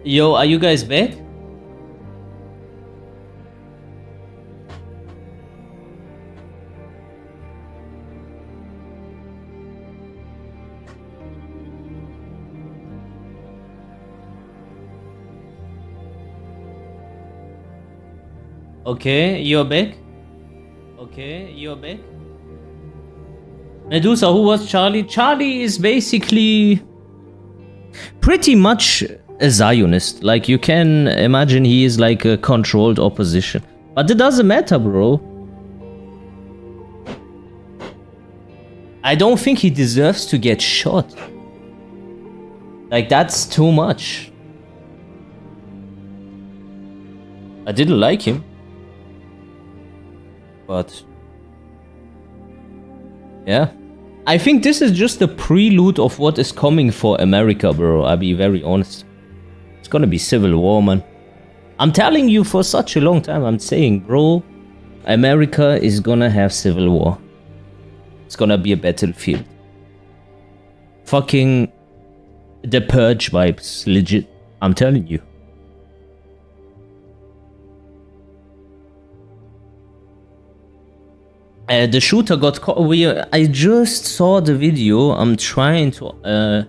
Yo, are you guys back? Okay, you're back. Okay, you're back. Medusa, who was Charlie? Charlie is basically pretty much a Zionist. Like, you can imagine he is like a controlled opposition. But it doesn't matter, bro. I don't think he deserves to get shot. Like, that's too much. I didn't like him. But yeah, I think this is just the prelude of what is coming for America, bro. I'll be very honest. It's gonna be civil war, man. I'm telling you for such a long time. I'm saying, bro, America is gonna have civil war. It's gonna be a battlefield. Fucking the Purge vibes, legit. I'm telling you. The shooter got caught. I just saw the video. I'm trying to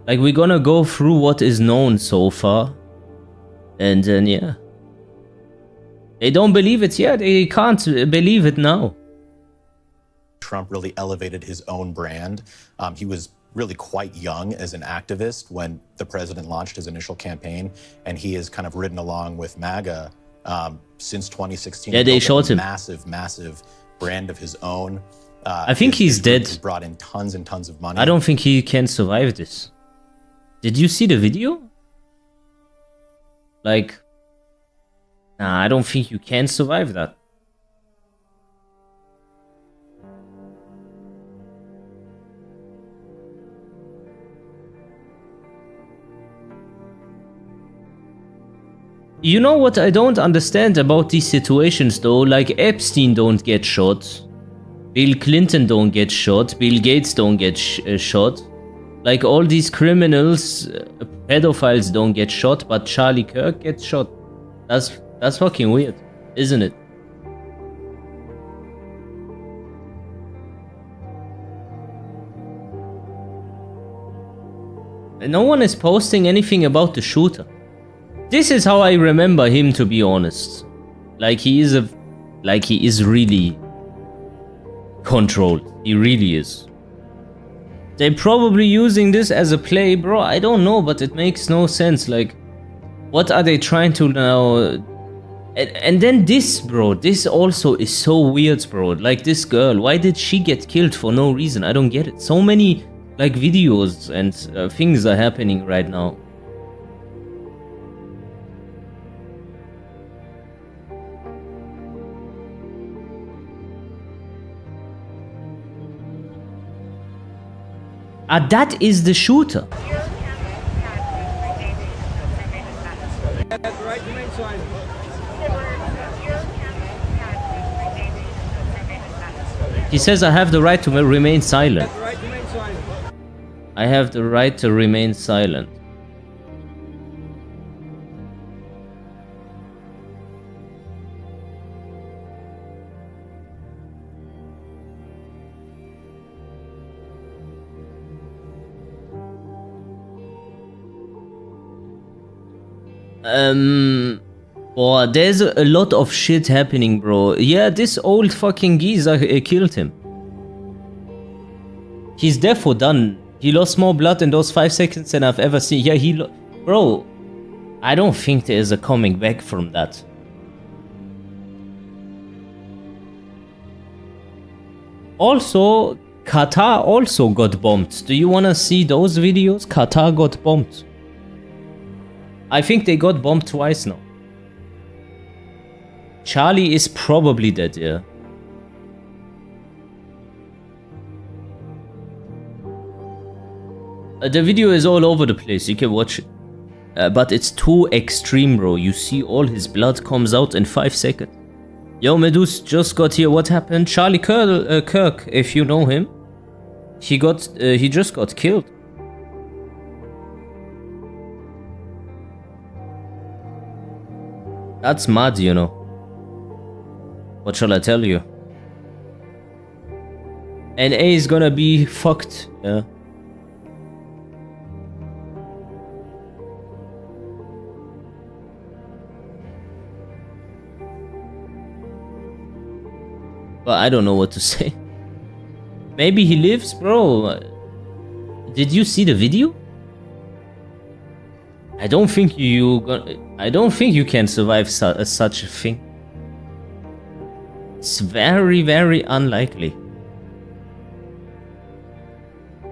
like, we're gonna go through what is known so far, and then yeah, they don't believe it yet. They can't believe it now. Trump really elevated his own brand. He was really quite young as an activist when the president launched his initial campaign, and he has kind of ridden along with MAGA since 2016. Yeah, they shot him. Massive brand of his own. I think he's dead. He's brought in tons and tons of money. I don't think he can survive this. Did you see the video? Like, nah, I don't think you can survive that. You know what I don't understand about these situations though? Like, Epstein don't get shot. Bill Clinton don't get shot. Bill Gates don't get shot. Like, all these criminals, pedophiles don't get shot, but Charlie Kirk gets shot. That's fucking weird, isn't it? And no one is posting anything about the shooter. This is how I remember him, to be honest. Like, he is really controlled. He really is. They're probably using this as a play, bro. I don't know, but it makes no sense. Like, what are they trying to now? And then this, bro. This also is so weird, bro. Like, this girl. Why did she get killed for no reason? I don't get it. So many, like, videos and things are happening right now. That is the shooter. He says, I have the right to remain silent. I have the right to remain silent. Boy, there's a lot of shit happening, bro. Yeah, this old fucking geezer killed him. He's therefore done. He lost more blood in those 5 seconds than I've ever seen. Yeah, bro, I don't think there is a coming back from that. Also, Qatar also got bombed. Do you wanna see those videos? Qatar got bombed. I think they got bombed twice now. Charlie is probably dead, yeah. The video is all over the place, you can watch it. But it's too extreme, bro. You see all his blood comes out in 5 seconds. Yo, Medus just got here. What happened? Charlie Kirk, if you know him. He just got killed. That's mad, you know. What shall I tell you? NA is gonna be fucked, yeah. But I don't know what to say. Maybe he lives, bro. Did you see the video? I don't think you can survive such a thing. It's very, very unlikely.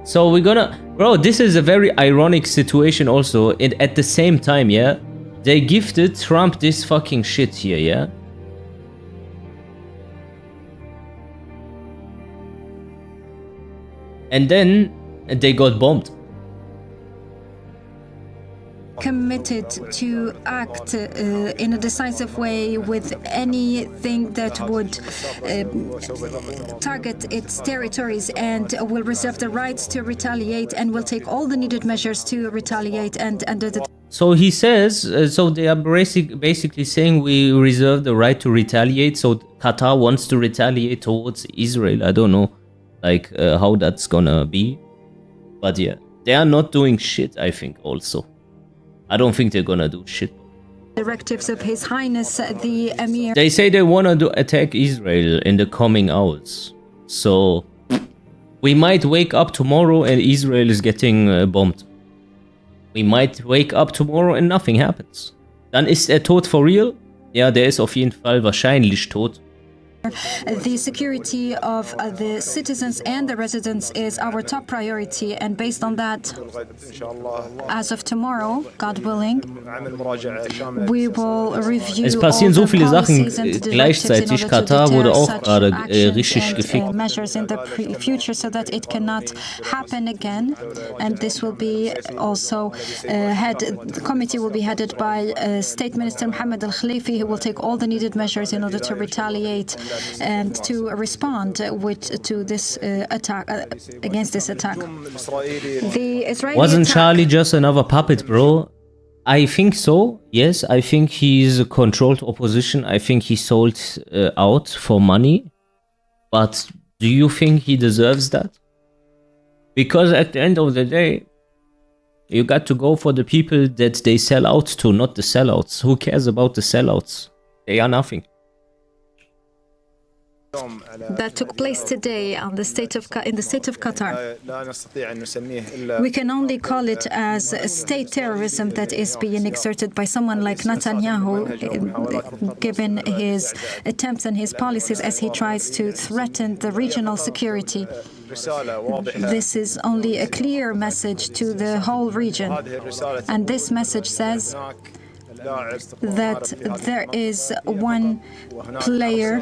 So we're gonna... Bro, this is a very ironic situation also. At the same time, yeah? They gifted Trump this fucking shit here, yeah? And then they got bombed. Committed to act in a decisive way with anything that would target its territories, and will reserve the right to retaliate, and will take all the needed measures to retaliate. And under the... So he says, so they are basically saying we reserve the right to retaliate. So Qatar wants to retaliate towards Israel. I don't know like how that's gonna be. But yeah, they are not doing shit, I think also. I don't think they're gonna do shit. Directives of His Highness the Emir. They say they wanna attack Israel in the coming hours. So we might wake up tomorrow and Israel is getting bombed. We might wake up tomorrow and nothing happens. Dann ist tot for real? Ja, der ist auf jeden Fall wahrscheinlich tot. The security of the citizens and the residents is our top priority, and based on that, as of tomorrow, God willing, we will review es passieren so viele Sachen gleichzeitig. Katar wurde auch gerade richtig gefickt. Measures in the future so that it cannot happen again, and this will be also the committee will be headed by State Minister Mohammed Al Khalifi, who will take all the needed measures in order to retaliate and to respond to this attack against this attack. The Israeli Wasn't attack, Charlie just another puppet, bro? I think so. Yes, I think he's a controlled opposition. I think he sold out for money. But do you think he deserves that? Because at the end of the day, you got to go for the people that they sell out to, not the sellouts. Who cares about the sellouts? They are nothing. that took place today on the in the state of Qatar. We can only call it as state terrorism that is being exerted by someone like Netanyahu, given his attempts and his policies as he tries to threaten the regional security. This is only a clear message to the whole region, and this message says that there is one player,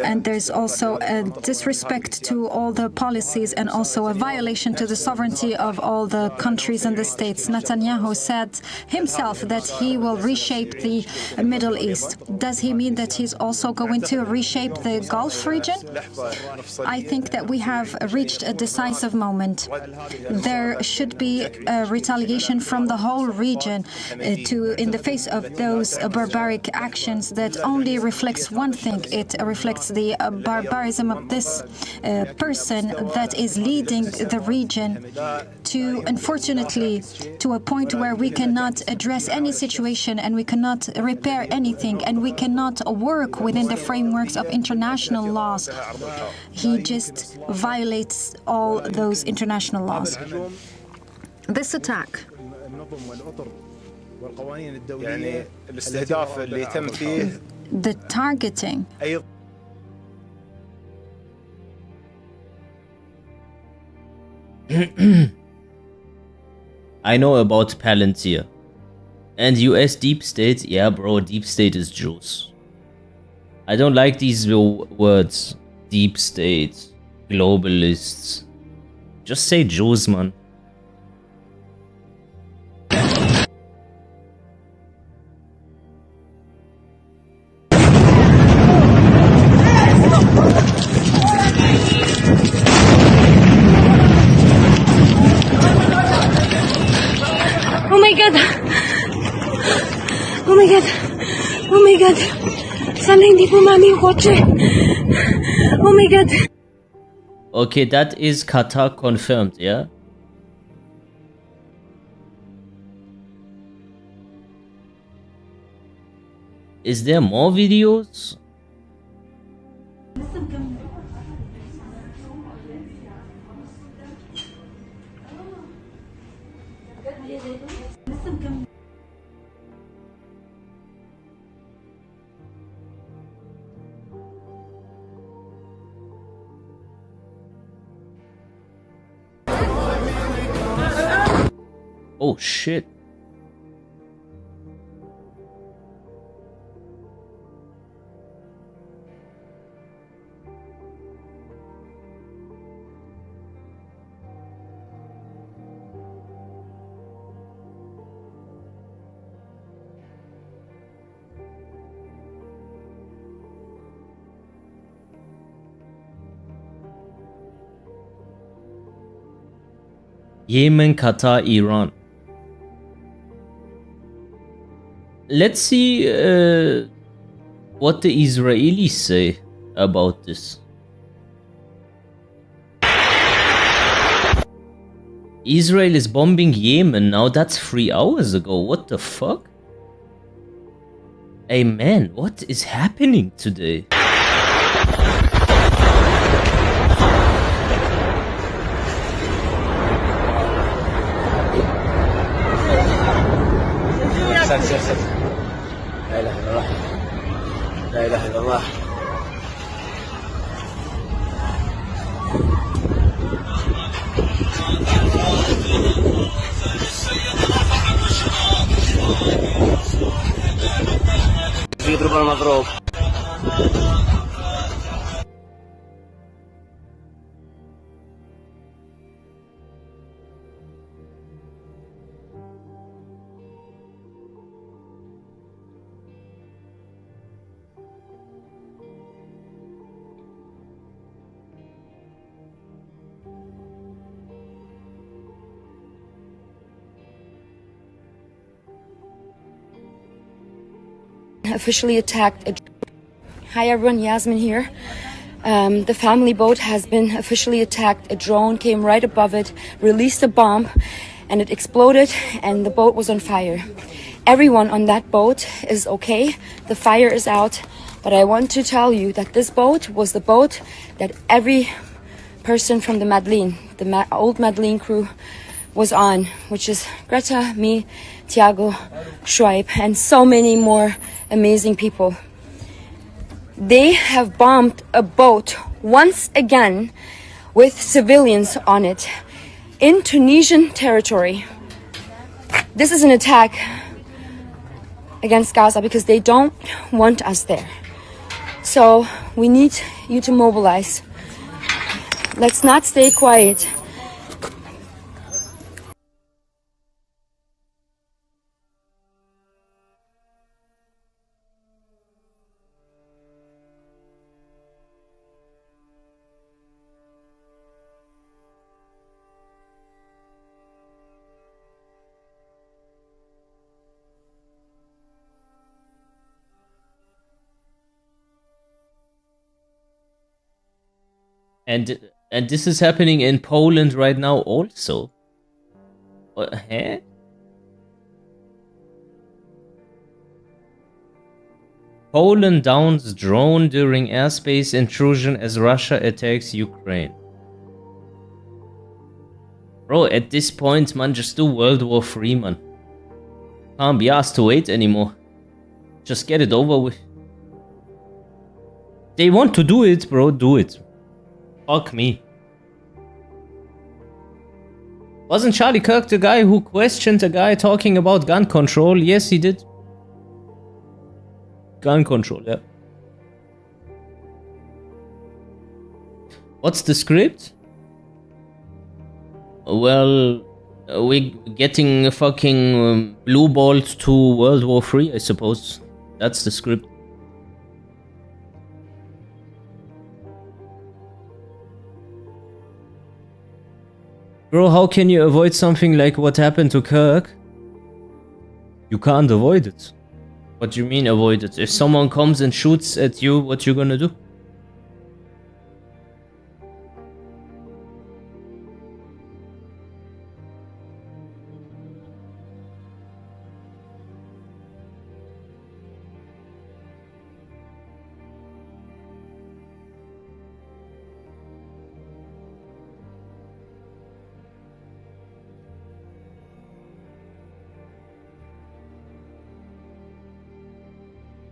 and there's also a disrespect to all the policies and also a violation to the sovereignty of all the countries and the states. Netanyahu said himself that he will reshape the Middle East. Does he mean that he's also going to reshape the Gulf region? I think that we have reached a decisive moment. There should be a retaliation from the whole region in the face of those barbaric actions that only reflects one thing. It reflects the barbarism of this person that is leading the region to, unfortunately, to a point where we cannot address any situation and we cannot repair anything and we cannot work within the frameworks of international laws. He just violates all those international laws. This attack the targeting I know about Palantir and US deep state. Yeah, bro, deep state is Jews. I don't like these words. Deep state, globalists. Just say Jews, man. Oh my God! God. Sana hindi bumami yung kotse. Oh my God. Okay, that is Qatar confirmed, yeah? Is there more videos? Oh shit. Yemen, Qatar, Iran. Let's see what the Israelis say about this. Israel is bombing Yemen now. That's 3 hours ago. What the fuck? Hey man, what is happening today? لا إله إلا الله لا إله إلا الله يضرب المضروب officially attacked. Hi everyone, Yasmin here. The family boat has been officially attacked. A drone came right above it, released a bomb, and it exploded, and the boat was on fire. Everyone on that boat is okay. The fire is out, but I want to tell you that this boat was the boat that every person from the Madeleine, the old Madeleine crew, was on, which is Greta, me, Tiago, Schweib, and so many more amazing people. They have bombed a boat once again with civilians on it in Tunisian territory. This is an attack against Gaza because they don't want us there. So we need you to mobilize. Let's not stay quiet. And this is happening in Poland right now also. Huh? Poland downs drone during airspace intrusion as Russia attacks Ukraine. Bro, at this point, man, just do World War III, man. Can't be asked to wait anymore. Just get it over with. They want to do it, bro, do it. Fuck me. Wasn't Charlie Kirk the guy who questioned a guy talking about gun control? Yes, he did. Gun control, yeah. What's the script? Well, we're getting a fucking blue balled to World War III, I suppose. That's the script. Bro, how can you avoid something like what happened to Kirk? You can't avoid it. What do you mean avoid it? If someone comes and shoots at you, what you gonna do?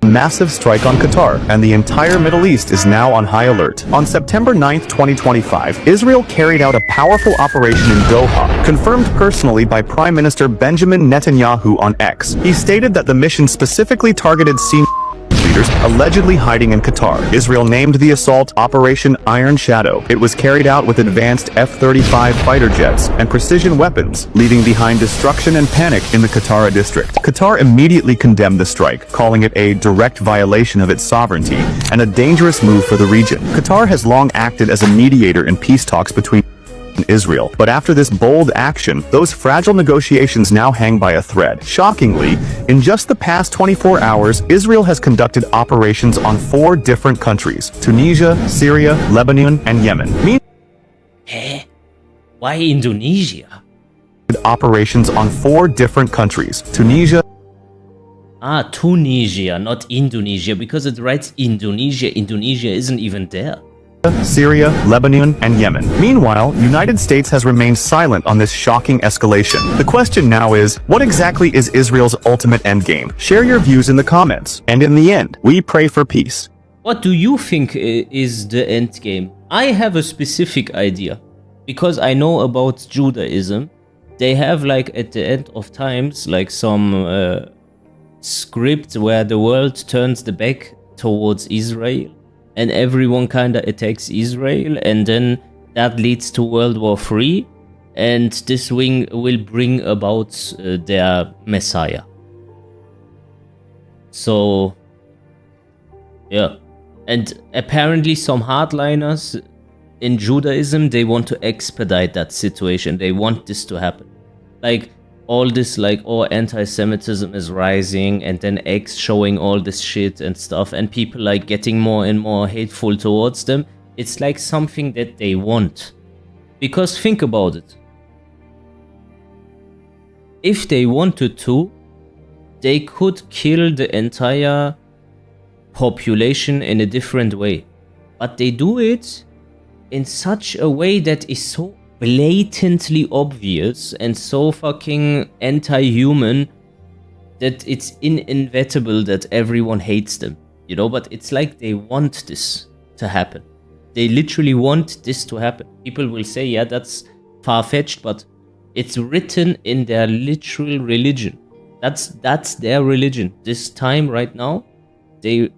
Massive strike on Qatar, and the entire Middle East is now on high alert. On September 9, 2025, Israel carried out a powerful operation in Doha, confirmed personally by Prime Minister Benjamin Netanyahu on X. He stated that the mission specifically targeted senior leaders allegedly hiding in Qatar. Israel named the assault Operation Iron Shadow. It was carried out with advanced F-35 fighter jets and precision weapons, leaving behind destruction and panic in the Qattara district. Qatar immediately condemned the strike, calling it a direct violation of its sovereignty and a dangerous move for the region. Qatar has long acted as a mediator in peace talks between Israel, but after this bold action, those fragile negotiations now hang by a thread. Shockingly, in just the past 24 hours, Israel has conducted operations on 4 different countries: Tunisia, Syria, Lebanon, and Yemen. Why Indonesia? Operations on 4 different countries: Tunisia, Tunisia, not Indonesia, because it writes Indonesia. Indonesia isn't even there. Syria, Lebanon, and Yemen. Meanwhile, United States has remained silent on this shocking escalation. The question now is, what exactly is Israel's ultimate endgame? Share your views in the comments. And in the end, we pray for peace. What do you think is the endgame? I have a specific idea, because I know about Judaism. They have, like, at the end of times, like some script where the world turns the back towards Israel, and everyone kind of attacks Israel, and then that leads to World War III, and this wing will bring about their Messiah. So, yeah. And apparently some hardliners in Judaism, they want to expedite that situation. They want this to happen. Like, all this, like, oh, anti-Semitism is rising, and then X showing all this shit and stuff, and people, like, getting more and more hateful towards them. It's like something that they want. Because think about it. If they wanted to, they could kill the entire population in a different way. But they do it in such a way that is so blatantly obvious and so fucking anti-human that it's inevitable that everyone hates them, you know. But it's like they want this to happen. They literally want this to happen. People will say, yeah, that's far-fetched, but it's written in their literal religion. That's their religion. This time right now, they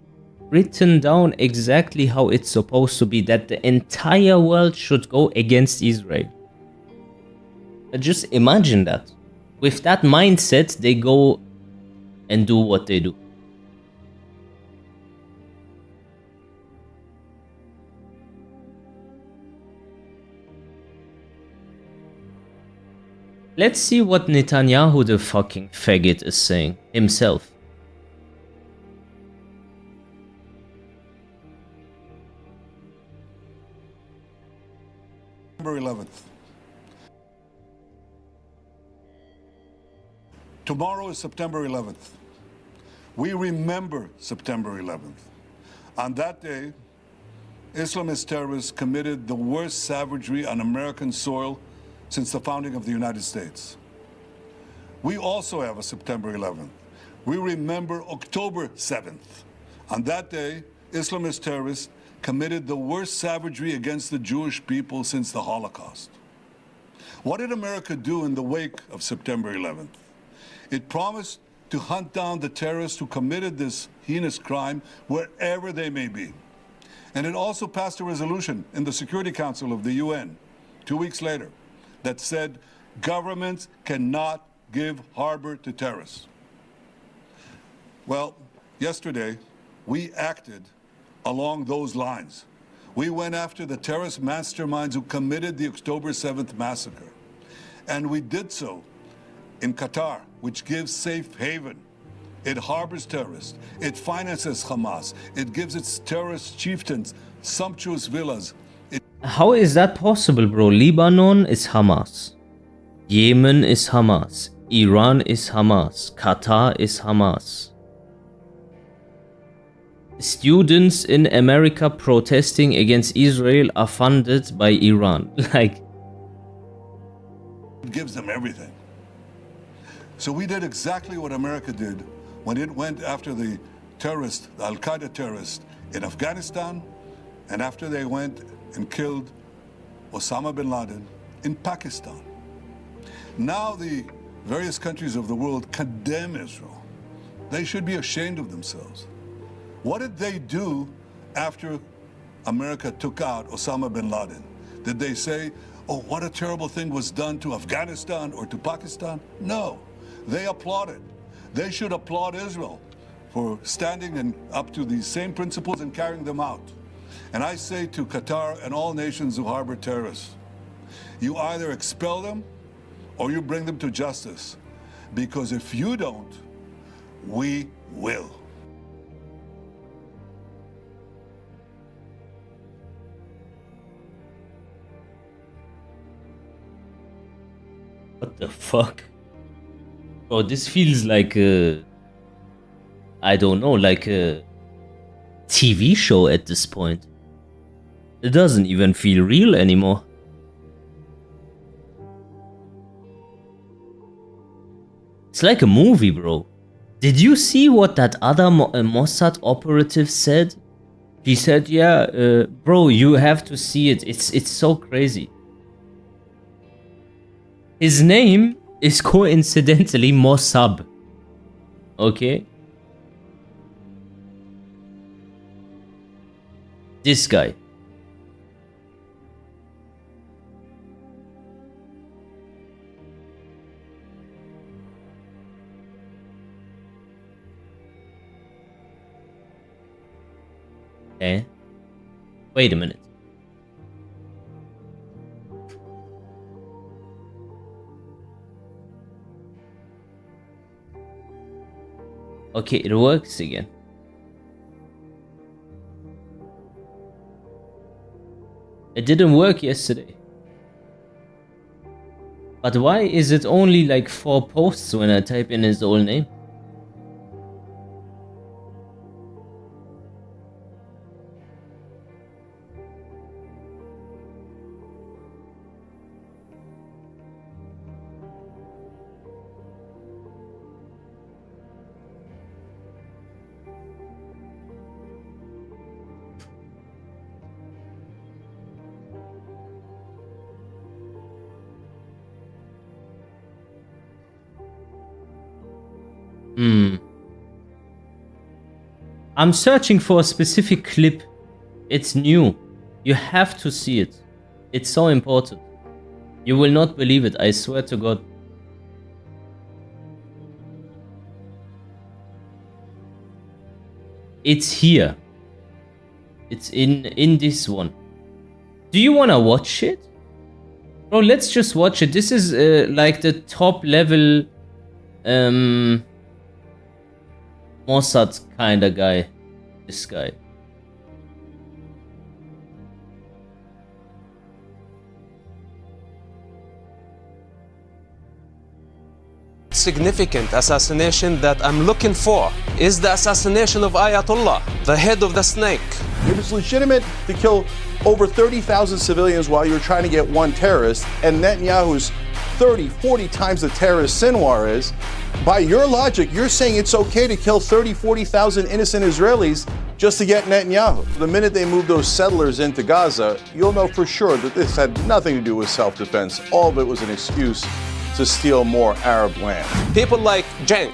written down exactly how it's supposed to be, that the entire world should go against Israel. Just imagine that. With that mindset, they go and do what they do. Let's see what Netanyahu the fucking faggot is saying himself. September 11th. Tomorrow is September 11th. We remember September 11th. On that day, Islamist terrorists committed the worst savagery on American soil since the founding of the United States. We also have a September 11th. We remember October 7th. On that day, Islamist terrorists committed the worst savagery against the Jewish people since the Holocaust. What did America do in the wake of September 11th? It promised to hunt down the terrorists who committed this heinous crime wherever they may be. And it also passed a resolution in the Security Council of the UN 2 weeks later that said governments cannot give harbor to terrorists. Well, yesterday, we acted along those lines. We went after the terrorist masterminds who committed the October 7th massacre. And we did so in Qatar, which gives safe haven It harbors terrorists. It finances Hamas. It gives its terrorist chieftains sumptuous villas. How is that possible, bro? Lebanon is Hamas. Yemen is Hamas. Iran is Hamas. Qatar is Hamas. Students in America protesting against Israel are funded by Iran. Like, it gives them everything. So we did exactly what America did when it went after the terrorists, the Al-Qaeda terrorists in Afghanistan, and after they went and killed Osama bin Laden in Pakistan. Now the various countries of the world condemn Israel. They should be ashamed of themselves. What did they do after America took out Osama bin Laden? Did they say, oh, what a terrible thing was done to Afghanistan or to Pakistan? No, they applauded. They should applaud Israel for standing and up to these same principles and carrying them out. And I say to Qatar and all nations who harbor terrorists, you either expel them or you bring them to justice. Because if you don't, we will. what the fuck? Bro, this feels like a... I don't know, like a TV show at this point. It doesn't even feel real anymore. It's like a movie, bro. Did you see what that other Mossad operative said? He said, yeah, bro, you have to see it. It's so crazy. His name is coincidentally Mossab. Okay? This guy. Okay. Wait a minute. Okay, it works again. It didn't work yesterday. But why is it only like 4 posts when I type in his old name? I'm searching for a specific clip. It's new. You have to see it. It's so important. You will not believe it, I swear to God. It's here. It's in this one. Do you wanna watch it? Bro, let's just watch it. This is like the top level Mossad kind of guy. This guy. Significant assassination that I'm looking for is the assassination of Ayatollah, the head of the snake. It was legitimate to kill over 30,000 civilians while you were trying to get one terrorist, and Netanyahu's 30, 40 times the terrorist Sinwar is. By your logic, you're saying it's okay to kill 30, 40,000 innocent Israelis just to get Netanyahu. The minute they move those settlers into Gaza, you'll know for sure that this had nothing to do with self-defense. All of it was an excuse to steal more Arab land. People like Cenk,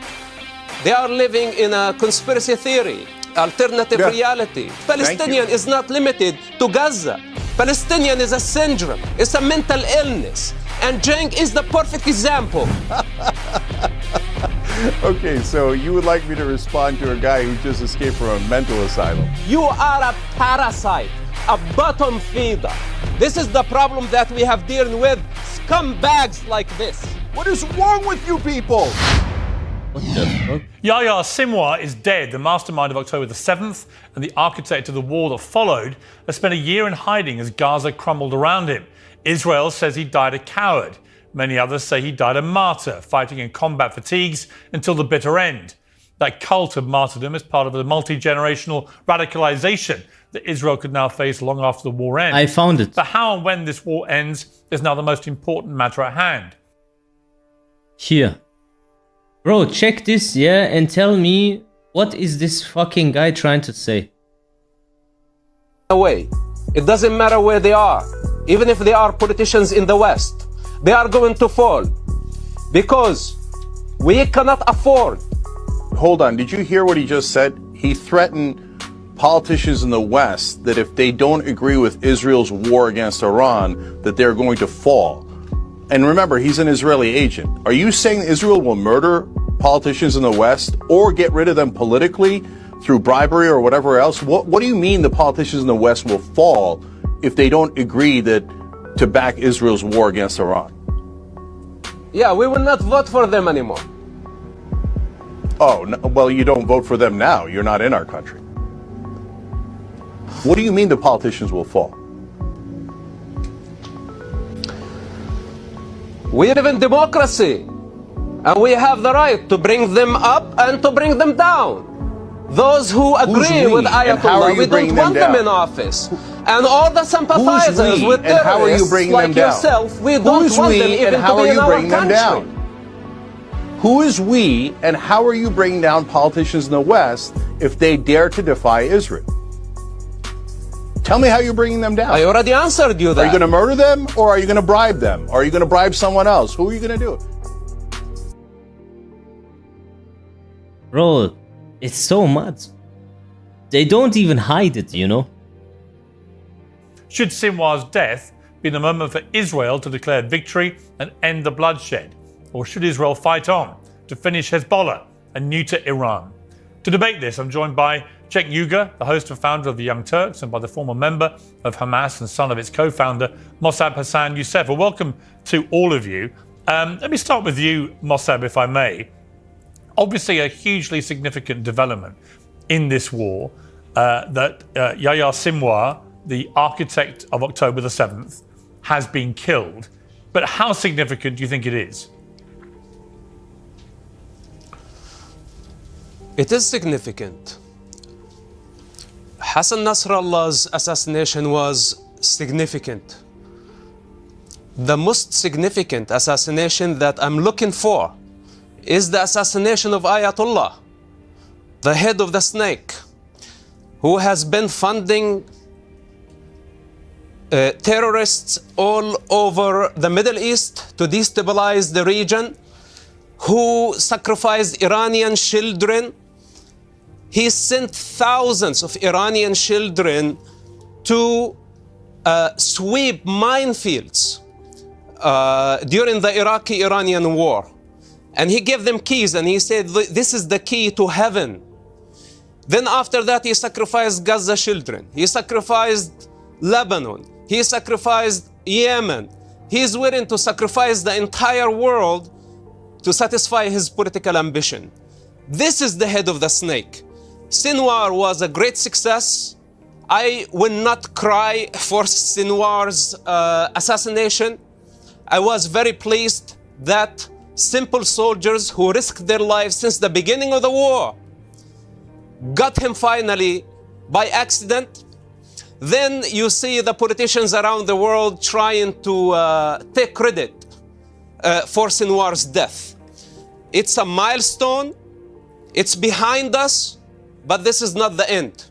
they are living in a conspiracy theory, alternative reality. Palestinian is not limited to Gaza. Palestinian is a syndrome, it's a mental illness. And Cenk is the perfect example. Okay, so you would like me to respond to a guy who just escaped from a mental asylum? You are a parasite, a bottom feeder. This is the problem that we have dealing with scumbags like this. What is wrong with you people? What the fuck? Yahya Sinwar is dead. The mastermind of October the 7th and the architect of the war that followed has spent a year in hiding as Gaza crumbled around him. Israel says he died a coward. Many others say he died a martyr, fighting in combat fatigues until the bitter end. That cult of martyrdom is part of the multi-generational radicalization that Israel could now face long after the war ends. I found it. But how and when this war ends is now the most important matter at hand. Here. Bro, check this, yeah, and tell me, what is this fucking guy trying to say? Away. It doesn't matter where they are. Even if they are politicians in the West, they are going to fall. Because we cannot afford. Hold on, did you hear what he just said? He threatened politicians in the West that if they don't agree with Israel's war against Iran, that they're going to fall. And remember, he's an Israeli agent. Are you saying Israel will murder politicians in the West or get rid of them politically through bribery or whatever else? What do you mean the politicians in the West will fall if they don't agree to back Israel's war against Iran? Yeah, we will not vote for them anymore. Oh, no, well, you don't vote for them now. You're not in our country. What do you mean the politicians will fall? We live in democracy, and we have the right to bring them up and to bring them down. Those who agree with Ayatollah, we don't want them in office. And all the sympathizers with terrorists like yourself, we don't want them even to be in our country. Who is we, and how are you bringing down politicians in the West if they dare to defy Israel? Tell me how you're bringing them down. I already answered you that. Are you going to murder them, or are you going to bribe them? Or are you going to bribe someone else? Who are you going to do? Bro, it's so mad. They don't even hide it, you know? Should Sinwar's death be the moment for Israel to declare victory and end the bloodshed? Or should Israel fight on to finish Hezbollah and neuter Iran? To debate this, I'm joined by Cenk Uygur, the host and founder of the Young Turks, and by the former member of Hamas and son of its co-founder, Mossab Hassan Youssef. Well, welcome to all of you. Let me start with you, Mossab, if I may. Obviously, a hugely significant development in this war that Yahya Sinwar, the architect of October the 7th, has been killed. But how significant do you think it is? It is significant. Hassan Nasrallah's assassination was significant. The most significant assassination that I'm looking for is the assassination of Ayatollah, the head of the snake, who has been funding terrorists all over the Middle East to destabilize the region, who sacrificed Iranian children. He sent thousands of Iranian children to sweep minefields during the Iraqi-Iranian war. And he gave them keys and he said, this is the key to heaven. Then after that, he sacrificed Gaza children. He sacrificed Lebanon. He sacrificed Yemen. He is willing to sacrifice the entire world to satisfy his political ambition. This is the head of the snake. Sinwar was a great success. I will not cry for Sinwar's assassination. I was very pleased that simple soldiers who risked their lives since the beginning of the war got him finally by accident. Then you see the politicians around the world trying to take credit for Sinwar's death. It's a milestone. It's behind us, but this is not the end.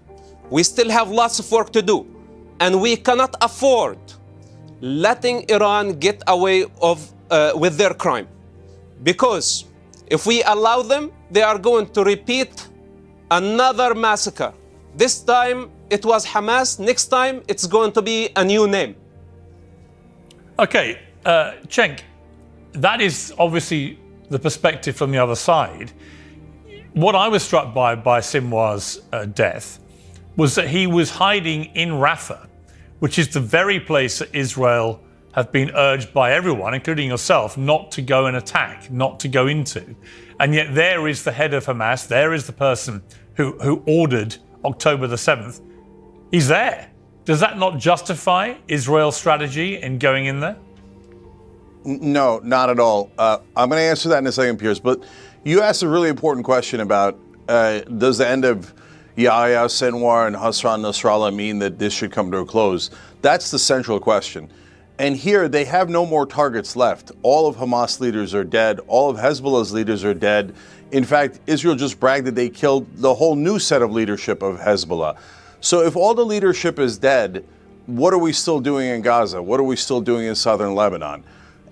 We still have lots of work to do, and we cannot afford letting Iran get away with their crime. Because if we allow them, they are going to repeat another massacre. This time it was Hamas, next time it's going to be a new name. Okay, Cenk, that is obviously the perspective from the other side. What I was struck by Sinwar's death was that he was hiding in Rafah, which is the very place that Israel have been urged by everyone, including yourself, not to go and attack, not to go into. And yet there is the head of Hamas, there is the person who ordered October the 7th. He's there. Does that not justify Israel's strategy in going in there? No, not at all. I'm going to answer that in a second, Piers, but you asked a really important question about does the end of Yahya, Sinwar, and Hassan Nasrallah mean that this should come to a close? That's the central question. And here, they have no more targets left. All of Hamas leaders are dead. All of Hezbollah's leaders are dead. In fact, Israel just bragged that they killed the whole new set of leadership of Hezbollah. So if all the leadership is dead, what are we still doing in Gaza? What are we still doing in southern Lebanon?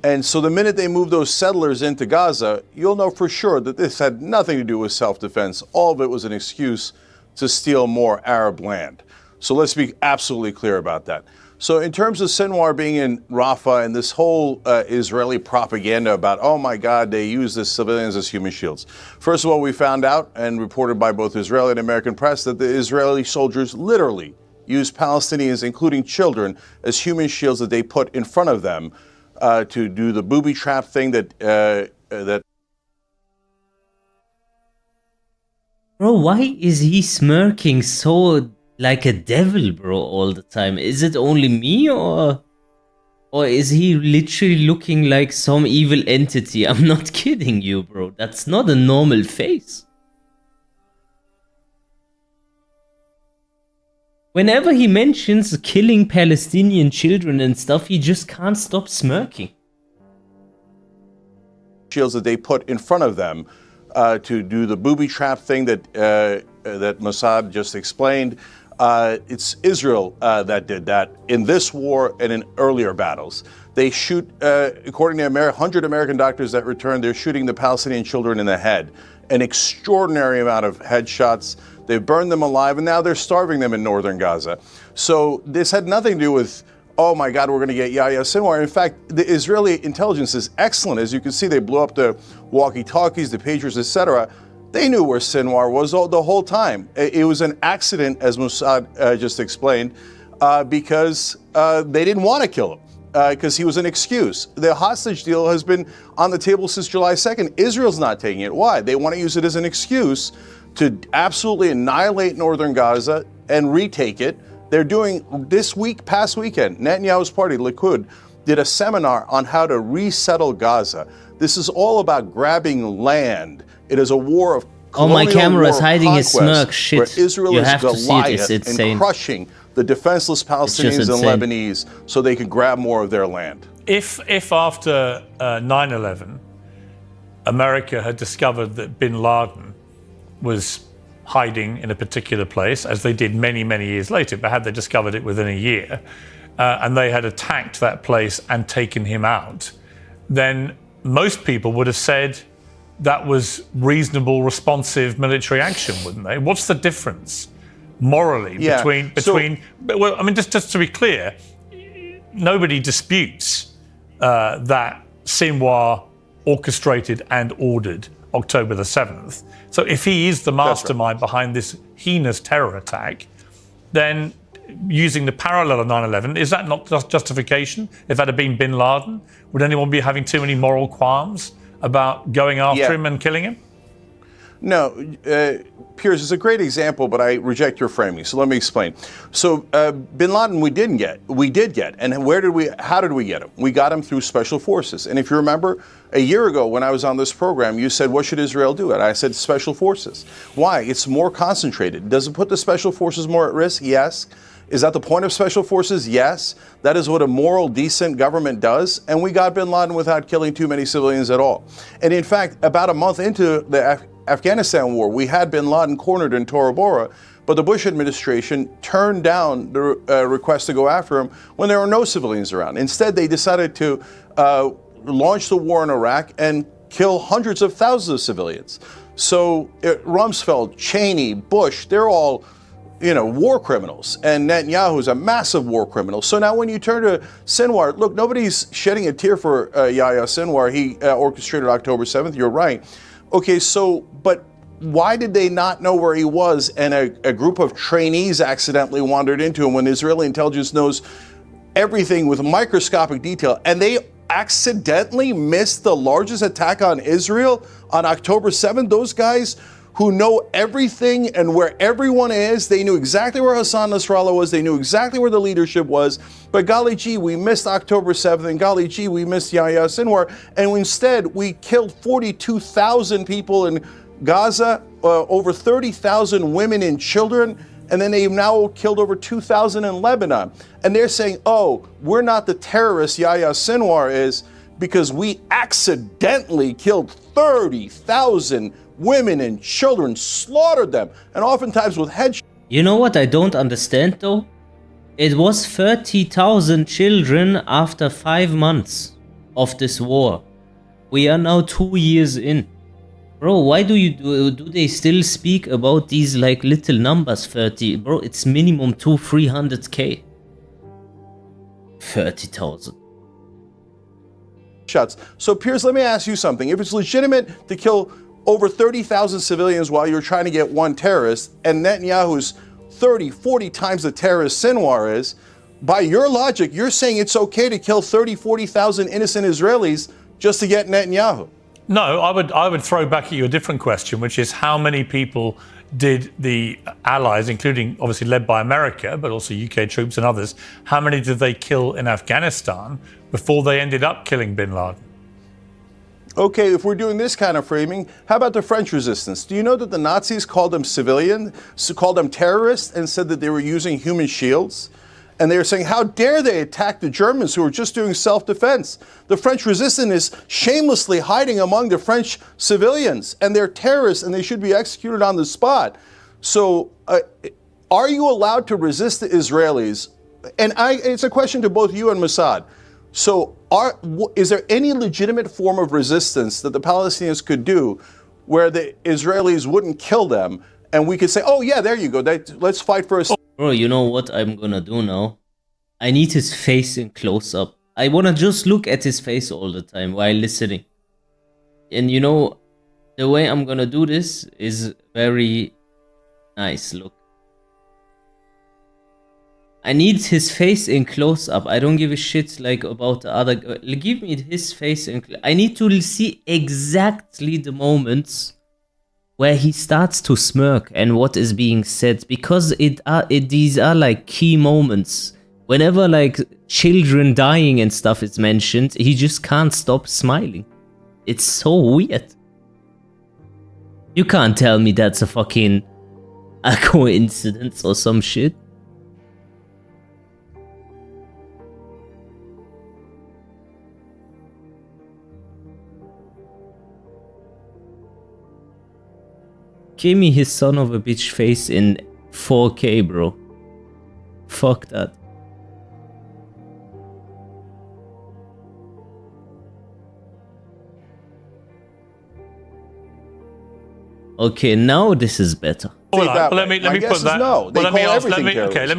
And so the minute they move those settlers into Gaza, you'll know for sure that this had nothing to do with self-defense. All of it was an excuse to steal more Arab land. So let's be absolutely clear about that. So in terms of Sinwar being in Rafah and this whole Israeli propaganda about, oh my God, they use the civilians as human shields. First of all, we found out and reported by both Israeli and American press that the Israeli soldiers literally used Palestinians, including children, as human shields that they put in front of them to do the booby trap thing that. Bro, why is he smirking so like a devil, bro, all the time? Is it only me, or is he literally looking like some evil entity? I'm not kidding you, bro. That's not a normal face. Whenever he mentions killing Palestinian children and stuff, he just can't stop smirking. Shields that they put in front of them to do the booby trap thing that Mossad just explained. It's Israel that did that in this war and in earlier battles. They shoot, according to 100 American doctors that returned, they're shooting the Palestinian children in the head. An extraordinary amount of headshots. They've burned them alive, and now they're starving them in northern Gaza. So this had nothing to do with, oh my God, we're going to get Yahya Sinwar. In fact, the Israeli intelligence is excellent. As you can see, they blew up the walkie-talkies, the pagers, etc. They knew where Sinwar was the whole time. It was an accident, as Mossad just explained, because they didn't want to kill him, because he was an excuse. The hostage deal has been on the table since July 2nd. Israel's not taking it. Why? They want to use it as an excuse to absolutely annihilate northern Gaza and retake it. They're doing this week, past weekend, Netanyahu's party, Likud, did a seminar on how to resettle Gaza. This is all about grabbing land. It is a war of oh, my camera is hiding his smirk. Shit. Where Israel you is have to see it. It's insane. And crushing the defenseless Palestinians and Lebanese so they can grab more of their land. If after 9/11, America had discovered that bin Laden was hiding in a particular place, as they did many, many years later, but had they discovered it within a year, and they had attacked that place and taken him out, then most people would have said that was reasonable, responsive military action, wouldn't they? What's the difference morally between? Well, I mean, just to be clear, nobody disputes that Sinwar orchestrated and ordered October the 7th. So if he is the mastermind behind this heinous terror attack, then using the parallel of 9/11, is that not just justification? If that had been bin Laden, would anyone be having too many moral qualms about going after him and killing him? No, Piers is a great example, but I reject your framing. So let me explain. So bin Laden we did get. And how did we get him? We got him through special forces. And if you remember, a year ago when I was on this program, you said, what should Israel do? And I said, special forces. Why? It's more concentrated. Does it put the special forces more at risk? Yes. Is that the point of special forces? Yes. That is what a moral, decent government does. And we got bin Laden without killing too many civilians at all. And in fact, about a month into the Afghanistan war, we had bin Laden cornered in Tora Bora, but the Bush administration turned down the request to go after him when there were no civilians around. Instead, they decided to launch the war in Iraq and kill hundreds of thousands of civilians. So Rumsfeld, Cheney, Bush, they're all war criminals, and Netanyahu is a massive war criminal. So now when you turn to Sinwar, look, nobody's shedding a tear for Yahya Sinwar. He orchestrated October 7th, you're right. Okay, but why did they not know where he was, and a group of trainees accidentally wandered into him when Israeli intelligence knows everything with microscopic detail, and they accidentally missed the largest attack on Israel on October 7th. Those guys who know everything and where everyone is, they knew exactly where Hassan Nasrallah was, they knew exactly where the leadership was, but golly gee, we missed October 7th, and golly gee, we missed Yahya Sinwar, and instead we killed 42,000 people in Gaza, over 30,000 women and children, and then they've now killed over 2,000 in Lebanon. And they're saying, oh, we're not the terrorists Yahya Sinwar is because we accidentally killed 30,000 women and children, slaughtered them, and oftentimes with headshots. You know what I don't understand though? It was 30,000 children after 5 months of this war. We are now 2 years in. Bro, why do they still speak about these like little numbers? 30, bro, it's minimum 300k. 30,000. Shots. So Piers, let me ask you something. If it's legitimate to kill over 30,000 civilians while you're trying to get one terrorist, and Netanyahu's 30, 40 times the terrorist Sinwar is, by your logic, you're saying it's okay to kill 30, 40,000 innocent Israelis just to get Netanyahu. No, I would throw back at you a different question, which is how many people did the Allies, including obviously led by America, but also UK troops and others, how many did they kill in Afghanistan before they ended up killing bin Laden? Okay, if we're doing this kind of framing, how about the French resistance? Do you know that the Nazis called them called them terrorists, and said that they were using human shields? And they were saying, how dare they attack the Germans who were just doing self-defense? The French resistance is shamelessly hiding among the French civilians, and they're terrorists, and they should be executed on the spot. So are you allowed to resist the Israelis? And it's a question to both you and Mossad. So is there any legitimate form of resistance that the Palestinians could do where the Israelis wouldn't kill them, and we could say, oh yeah, there you go, let's fight for a... Bro, you know what I'm gonna do now? I need his face in close-up. I wanna just look at his face all the time while listening. And you know, the way I'm gonna do this is very nice, look. I need his face in close-up. I don't give a shit like about the other... Give me his face in... I need to see exactly the moments where he starts to smirk and what is being said, because these are like key moments. Whenever like children dying and stuff is mentioned, he just can't stop smiling. It's so weird. You can't tell me that's a coincidence or some shit. Give me his son of a bitch face in 4K, bro. Fuck that. Okay, now this is better. Let me put that. No. Let me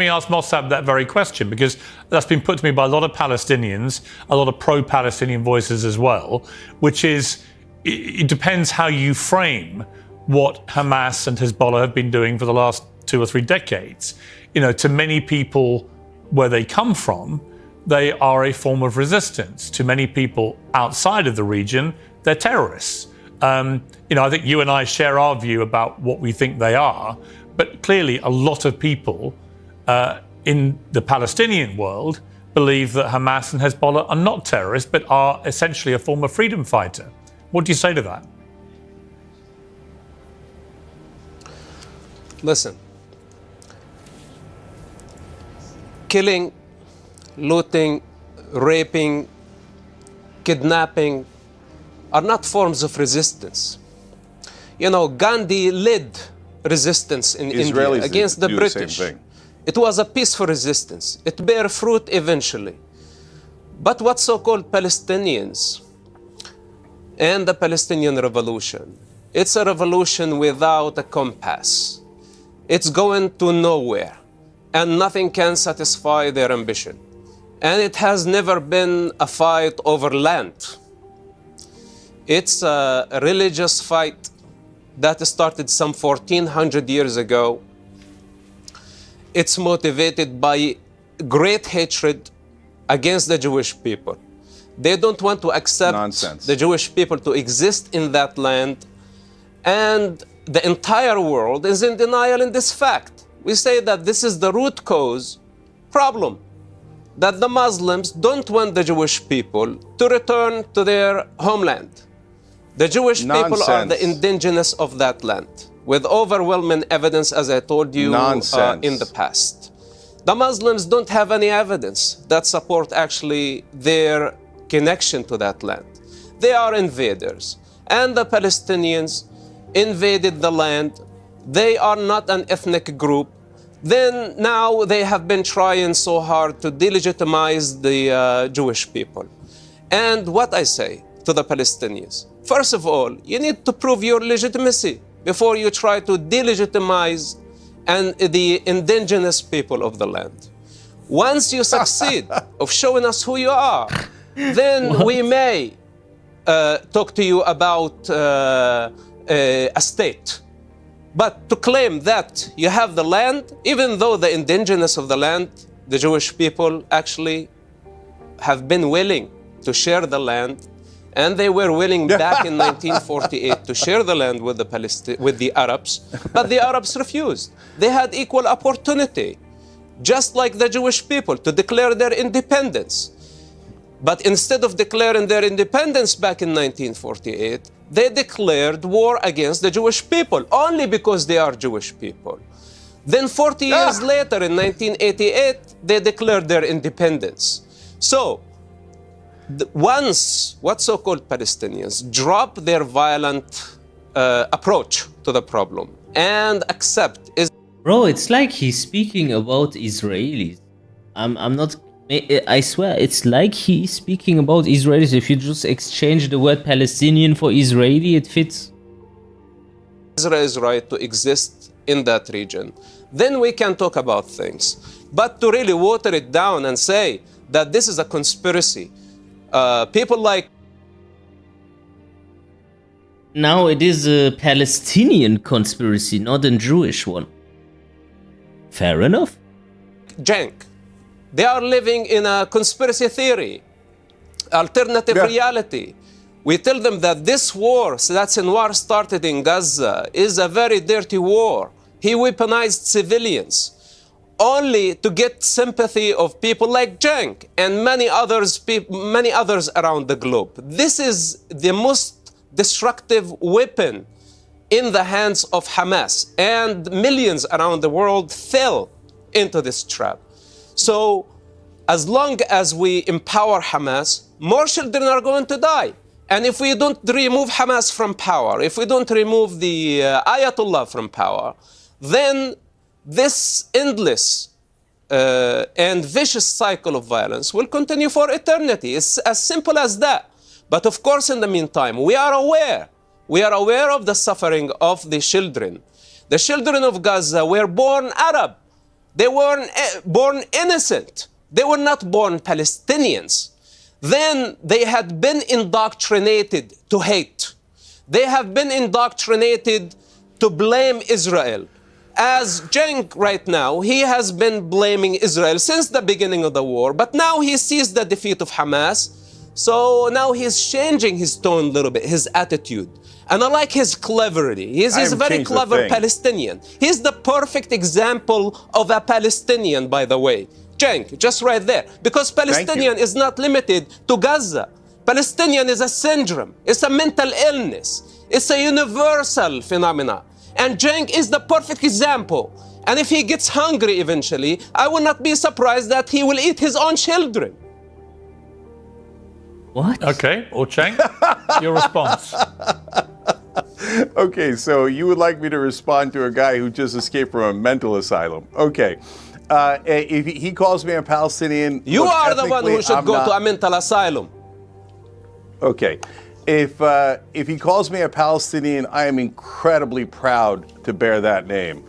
ask Mossad that very question, because that's been put to me by a lot of Palestinians, a lot of pro-Palestinian voices as well, which is it depends how you frame what Hamas and Hezbollah have been doing for the last 2 or 3 decades. You know, to many people where they come from, they are a form of resistance. To many people outside of the region, they're terrorists. You know, I think you and I share our view about what we think they are, but clearly a lot of people in the Palestinian world believe that Hamas and Hezbollah are not terrorists, but are essentially a form of freedom fighter. What do you say to that? Listen, killing, looting, raping, kidnapping are not forms of resistance. You know, Gandhi led resistance in India against the British. It was a peaceful resistance. It bare fruit eventually. But what so-called Palestinians and the Palestinian revolution, it's a revolution without a compass. It's going to nowhere, and nothing can satisfy their ambition. And it has never been a fight over land. It's a religious fight that started some 1400 years ago. It's motivated by great hatred against the Jewish people. They don't want to accept the Jewish people to exist in that land. And the entire world is in denial in this fact. We say that this is the root cause problem, that the Muslims don't want the Jewish people to return to their homeland. The Jewish people are the indigenous of that land, with overwhelming evidence, as I told you in the past. The Muslims don't have any evidence that support actually their connection to that land. They are invaders, and the Palestinians invaded the land. They are not an ethnic group. Then now they have been trying so hard to delegitimize the Jewish people. And what I say to the Palestinians, first of all, you need to prove your legitimacy before you try to delegitimize the indigenous people of the land. Once you succeed of showing us who you are, then we may talk to you about a state. But to claim that you have the land, even though the indigenous of the land, the Jewish people, actually have been willing to share the land, and they were willing back in 1948 to share the land with the Arabs, but the Arabs refused. They had equal opportunity, just like the Jewish people, to declare their independence. But instead of declaring their independence back in 1948, they declared war against the Jewish people, only because they are Jewish people. Then 40 years later, in 1988, they declared their independence. So, once what so-called Palestinians drop their violent approach to the problem and accept Bro, it's like he's speaking about Israelis. I'm not... I swear, it's like he's speaking about Israelis. If you just exchange the word Palestinian for Israeli, it fits. Israel's right to exist in that region. Then we can talk about things. But to really water it down and say that this is a conspiracy, people like... Now it is a Palestinian conspiracy, not a Jewish one. Fair enough. Jank. They are living in a conspiracy theory, alternative reality. We tell them that this war that Sinwar started in Gaza is a very dirty war. He weaponized civilians only to get sympathy of people like Jank and many others around the globe. This is the most destructive weapon in the hands of Hamas, and millions around the world fell into this trap. So, as long as we empower Hamas, more children are going to die. And if we don't remove Hamas from power, if we don't remove the Ayatollah from power, then this endless and vicious cycle of violence will continue for eternity. It's as simple as that. But of course, in the meantime, we are aware of the suffering of the children. The children of Gaza were born Arab. They weren't born innocent. They were not born Palestinians. Then they had been indoctrinated to hate. They have been indoctrinated to blame Israel. As Cenk right now, he has been blaming Israel since the beginning of the war, but now he sees the defeat of Hamas. So now he's changing his tone a little bit, his attitude. And I like his cleverity. He's a very clever Palestinian. He's the perfect example of a Palestinian, by the way. Cenk, just right there. Because Palestinian is not limited to Gaza. Palestinian is a syndrome. It's a mental illness. It's a universal phenomenon. And Cenk is the perfect example. And if he gets hungry eventually, I will not be surprised that he will eat his own children. What? Okay, or Cenk, your response. Okay, so you would like me to respond to a guy who just escaped from a mental asylum. Okay. If he calls me a Palestinian... You are the one who should go to a mental asylum. Okay. If he calls me a Palestinian, I am incredibly proud to bear that name.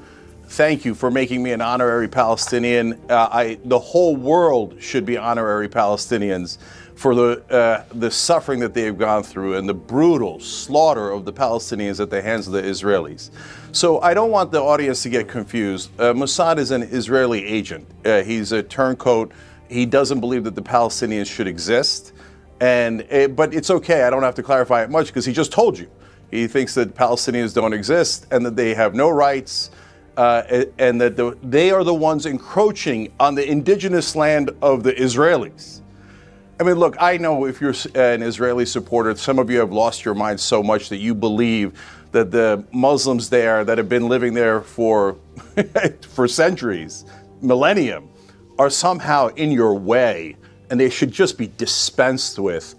Thank you for making me an honorary Palestinian. The whole world should be honorary Palestinians for the suffering that they have gone through and the brutal slaughter of the Palestinians at the hands of the Israelis. So I don't want the audience to get confused. Mossad is an Israeli agent. He's a turncoat He doesn't believe that the Palestinians should exist. But it's okay. I don't have to clarify it much because he just told you. He thinks that Palestinians don't exist and that they have no rights and that they are the ones encroaching on the indigenous land of the Israelis. I mean, look, I know if you're an Israeli supporter, some of you have lost your mind so much that you believe that the Muslims there that have been living there for centuries, millennium, are somehow in your way and they should just be dispensed with,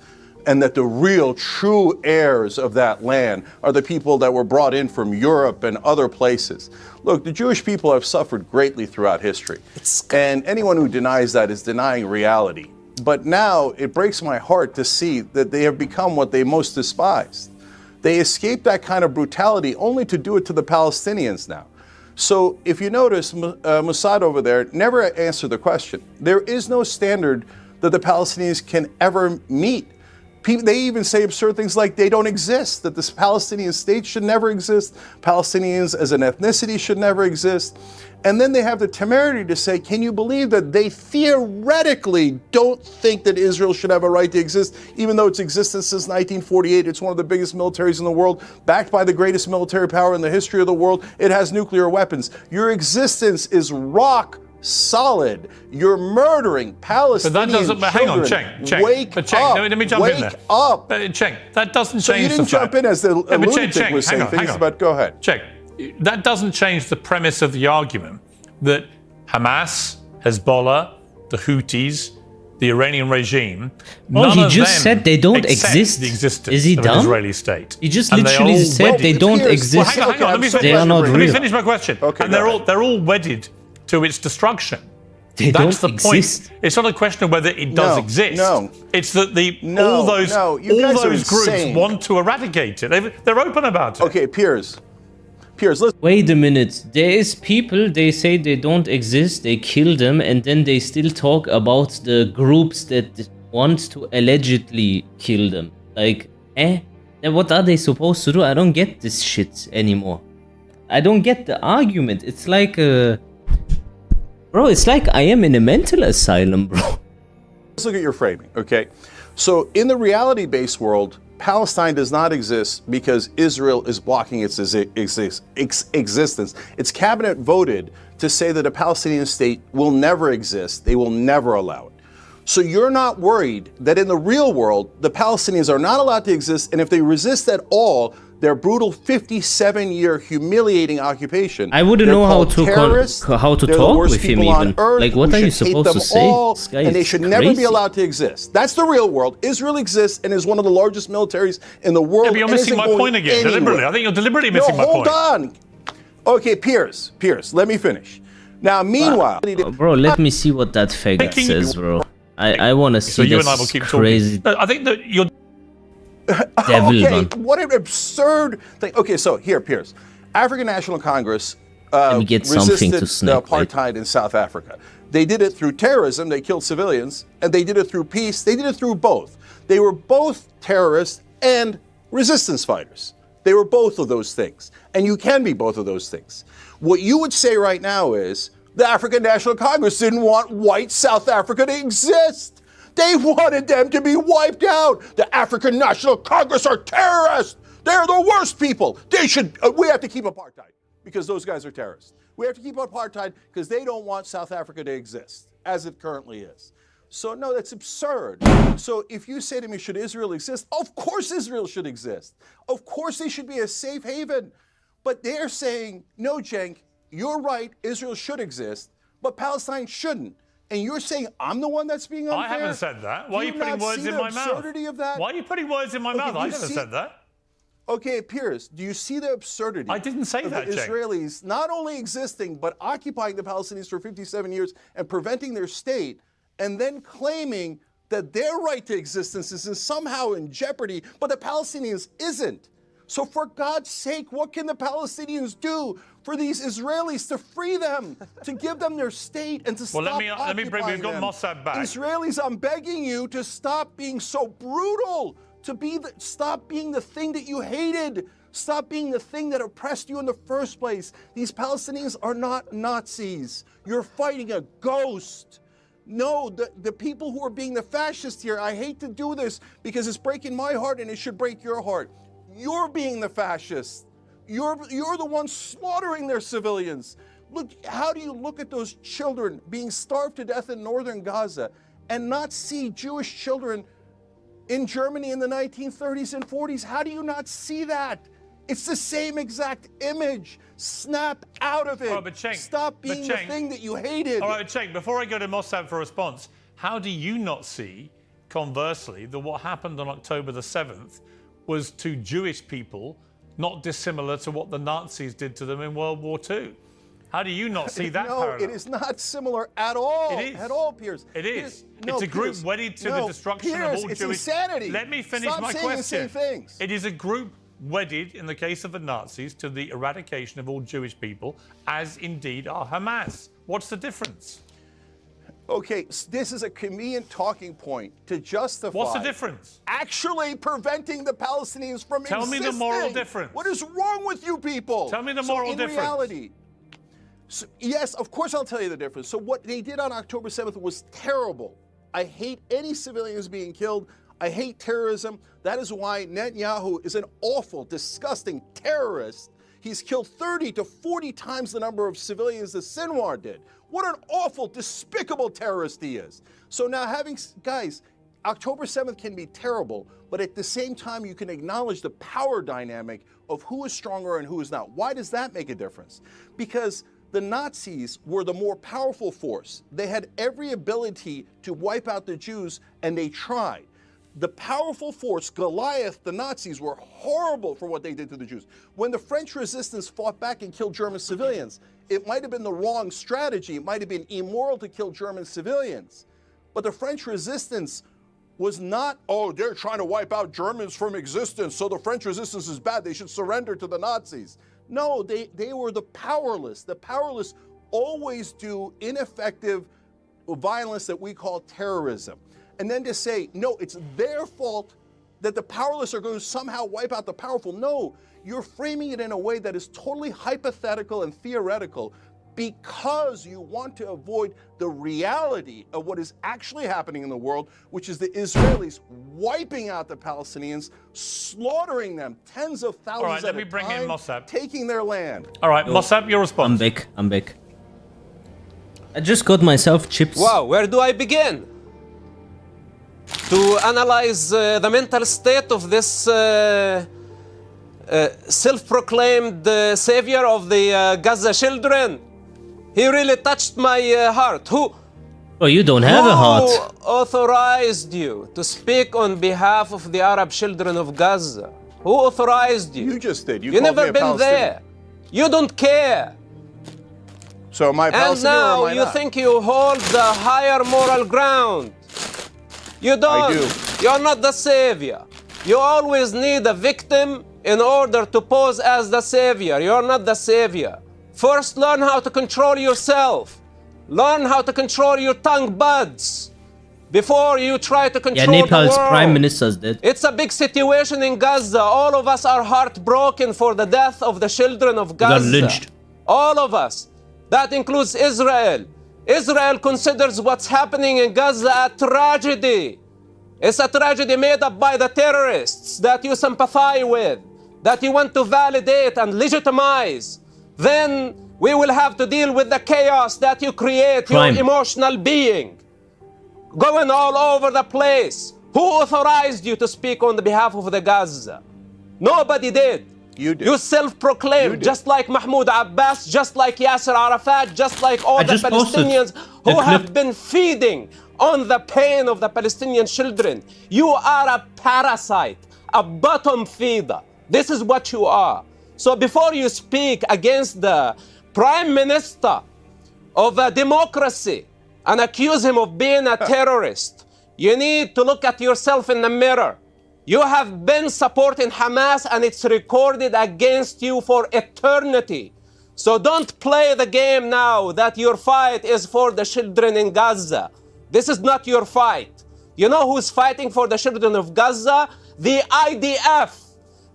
and that the real true heirs of that land are the people that were brought in from Europe and other places. Look, the Jewish people have suffered greatly throughout history, and anyone who denies that is denying reality. But now it breaks my heart to see that they have become what they most despised. They escaped that kind of brutality only to do it to the Palestinians now. So if you notice, Mossad over there never answered the question. There is no standard that the Palestinians can ever meet. They even say absurd things like they don't exist, that this Palestinian state should never exist, Palestinians as an ethnicity should never exist. And then they have the temerity to say, can you believe that they theoretically don't think that Israel should have a right to exist, even though it's existed since 1948. It's one of the biggest militaries in the world, backed by the greatest military power in the history of the world. It has nuclear weapons. Your existence is rock solid. You're murdering Palestinian children. Hang on, Cenk. Wake up. Let me jump in there. Wake up. Cenk, that doesn't So change you didn't the jump fact. in as the lunatic was saying things, but go ahead. Cenk, that doesn't change the premise of the argument that Hamas, Hezbollah, the Houthis, the Iranian regime, none he just said they don't exist. The existence Is he of dumb? an Israeli state. He just And literally said they don't exist. Well, hang on. They are not Let me real. finish my question. Okay, and they're all wedded to its destruction. They That's don't the exist. point. It's not a question of whether it does exist. No. It's that You all guys are those groups insane. want to eradicate it. They're open about it. Okay, Piers, listen. Wait a minute. There is people, they say they don't exist, they kill them, and then they still talk about the groups that want to allegedly kill them. Like, then what are they supposed to do? I don't get this shit anymore. I don't get the argument. It's like bro, it's like I am in a mental asylum, bro. Let's look at your framing, okay? So in the reality-based world, Palestine does not exist because Israel is blocking its existence. Its cabinet voted to say that a Palestinian state will never exist. They will never allow it. So you're not worried that in the real world, the Palestinians are not allowed to exist, and if they resist at all, their brutal 57-year humiliating occupation. I wouldn't know how to talk with him even. Like, what are you supposed to say? This guy and they is should crazy. never be allowed to exist. That's the real world. Israel exists and is one of the largest militaries in the world. Yeah, but you're missing my point again, deliberately. I think you're deliberately missing my point. Hold on. Okay, Piers, let me finish. Now, meanwhile... bro, let me see what that faggot says, bro. I want to see so you this and I will keep crazy talking. No, I think that you're... devil, okay, man. what an absurd thing. Okay, so here, Piers. African National Congress Let me get something resisted to snack, the apartheid in South Africa. They did it through terrorism, they killed civilians, and they did it through peace, they did it through both. They were both terrorists and resistance fighters. They were both of those things, and you can be both of those things. What you would say right now is, the African National Congress didn't want white South Africa to exist. They wanted them to be wiped out. The African National Congress are terrorists. They're the worst people. We have to keep apartheid because those guys are terrorists. We have to keep apartheid because they don't want South Africa to exist as it currently is. So no, that's absurd. So if you say to me, should Israel exist? Of course Israel should exist. Of course they should be a safe haven. But they're saying, no, Cenk, you're right, Israel should exist, but Palestine shouldn't. And you're saying I'm the one that's being unfair? I haven't said that. Why are you putting words in my mouth? Of that? Why are you putting words in my mouth? I never said that. Okay, Piers, do you see the absurdity? I didn't say of that, the Cenk. Israelis not only existing, but occupying the Palestinians for 57 years and preventing their state, and then claiming that their right to existence is somehow in jeopardy, but the Palestinians isn't. So for God's sake, what can the Palestinians do for these Israelis to free them, to give them their state and to stop occupying them? Let me bring, we've got Mossad back. Israelis, I'm begging you to stop being so brutal, stop being the thing that you hated. Stop being the thing that oppressed you in the first place. These Palestinians are not Nazis. You're fighting a ghost. No, the people who are being the fascists here, I hate to do this because it's breaking my heart and it should break your heart. You're being the fascists. You're the ones slaughtering their civilians. Look, how do you look at those children being starved to death in northern Gaza and not see Jewish children in Germany in the 1930s and 40s? How do you not see that? It's the same exact image. Snap out of it. Right, but Cenk, Stop being the thing that you hated. All right, Cenk, before I go to Mossad for a response, how do you not see, conversely, that what happened on October the 7th was to Jewish people not dissimilar to what the Nazis did to them in World War II? How do you not see that parallel? No, it is not similar at all. It is. At all, Piers. It is. No, it's a group Piers, wedded to the destruction of all Piers, Jewish... it's insanity. Let me finish Stop my saying question. the same things. It is a group wedded, in the case of the Nazis, to the eradication of all Jewish people, as indeed are Hamas. What's the difference? Okay, this is a convenient talking point to justify... What's the difference? Actually preventing the Palestinians from existing. Tell me the moral difference. What is wrong with you people? Tell me the moral difference. In reality, yes, of course I'll tell you the difference. So what they did on October 7th was terrible. I hate any civilians being killed. I hate terrorism. That is why Netanyahu is an awful, disgusting terrorist. He's killed 30 to 40 times the number of civilians that Sinwar did. What an awful, despicable terrorist he is. So now guys, October 7th can be terrible, but at the same time, you can acknowledge the power dynamic of who is stronger and who is not. Why does that make a difference? Because the Nazis were the more powerful force. They had every ability to wipe out the Jews, and they tried. The powerful force, Goliath, the Nazis were horrible for what they did to the Jews. When the French resistance fought back and killed German civilians, it might have been the wrong strategy. It might have been immoral to kill German civilians. But the French resistance was not, oh, they're trying to wipe out Germans from existence, so the French resistance is bad. They should surrender to the Nazis. No, they were the powerless. The powerless always do ineffective violence that we call terrorism. And then to say, no, it's their fault that the powerless are going to somehow wipe out the powerful. No, you're framing it in a way that is totally hypothetical and theoretical because you want to avoid the reality of what is actually happening in the world, which is the Israelis wiping out the Palestinians, slaughtering them, tens of thousands All right, let at me a bring time, in Mossad. taking their land. All right, Mossad, your response. I'm back. I just got myself chips. Wow, where do I begin? To analyze the mental state of this self-proclaimed savior of the Gaza children. He really touched my heart. Who you don't have a heart. Who authorized you to speak on behalf of the Arab children of Gaza? Who authorized you? You just did. You never been there. You don't care. So am I Palestinian or am I And now you not? think you hold the higher moral ground. You don't. I do. You're not the savior. You always need a victim in order to pose as the savior. You're not the savior. First, learn how to control yourself. Learn how to control your tongue buds before you try to control the Nepal's world. prime minister's dead. It's a big situation in Gaza. All of us are heartbroken for the death of the children of Gaza. Got lynched. All of us. That includes Israel. Israel considers what's happening in Gaza a tragedy. It's a tragedy made up by the terrorists that you sympathize with, that you want to validate and legitimize. Then we will have to deal with the chaos that you create, your emotional being, going all over the place. Who authorized you to speak on the behalf of the Gaza? Nobody did. You did. You self-proclaimed, just like Mahmoud Abbas, just like Yasser Arafat, just like all the Palestinians who have been feeding on the pain of the Palestinian children. You are a parasite, a bottom feeder. This is what you are. So before you speak against the prime minister of a democracy and accuse him of being a terrorist, you need to look at yourself in the mirror. You have been supporting Hamas and it's recorded against you for eternity. So don't play the game now that your fight is for the children in Gaza. This is not your fight. You know who's fighting for the children of Gaza? The IDF.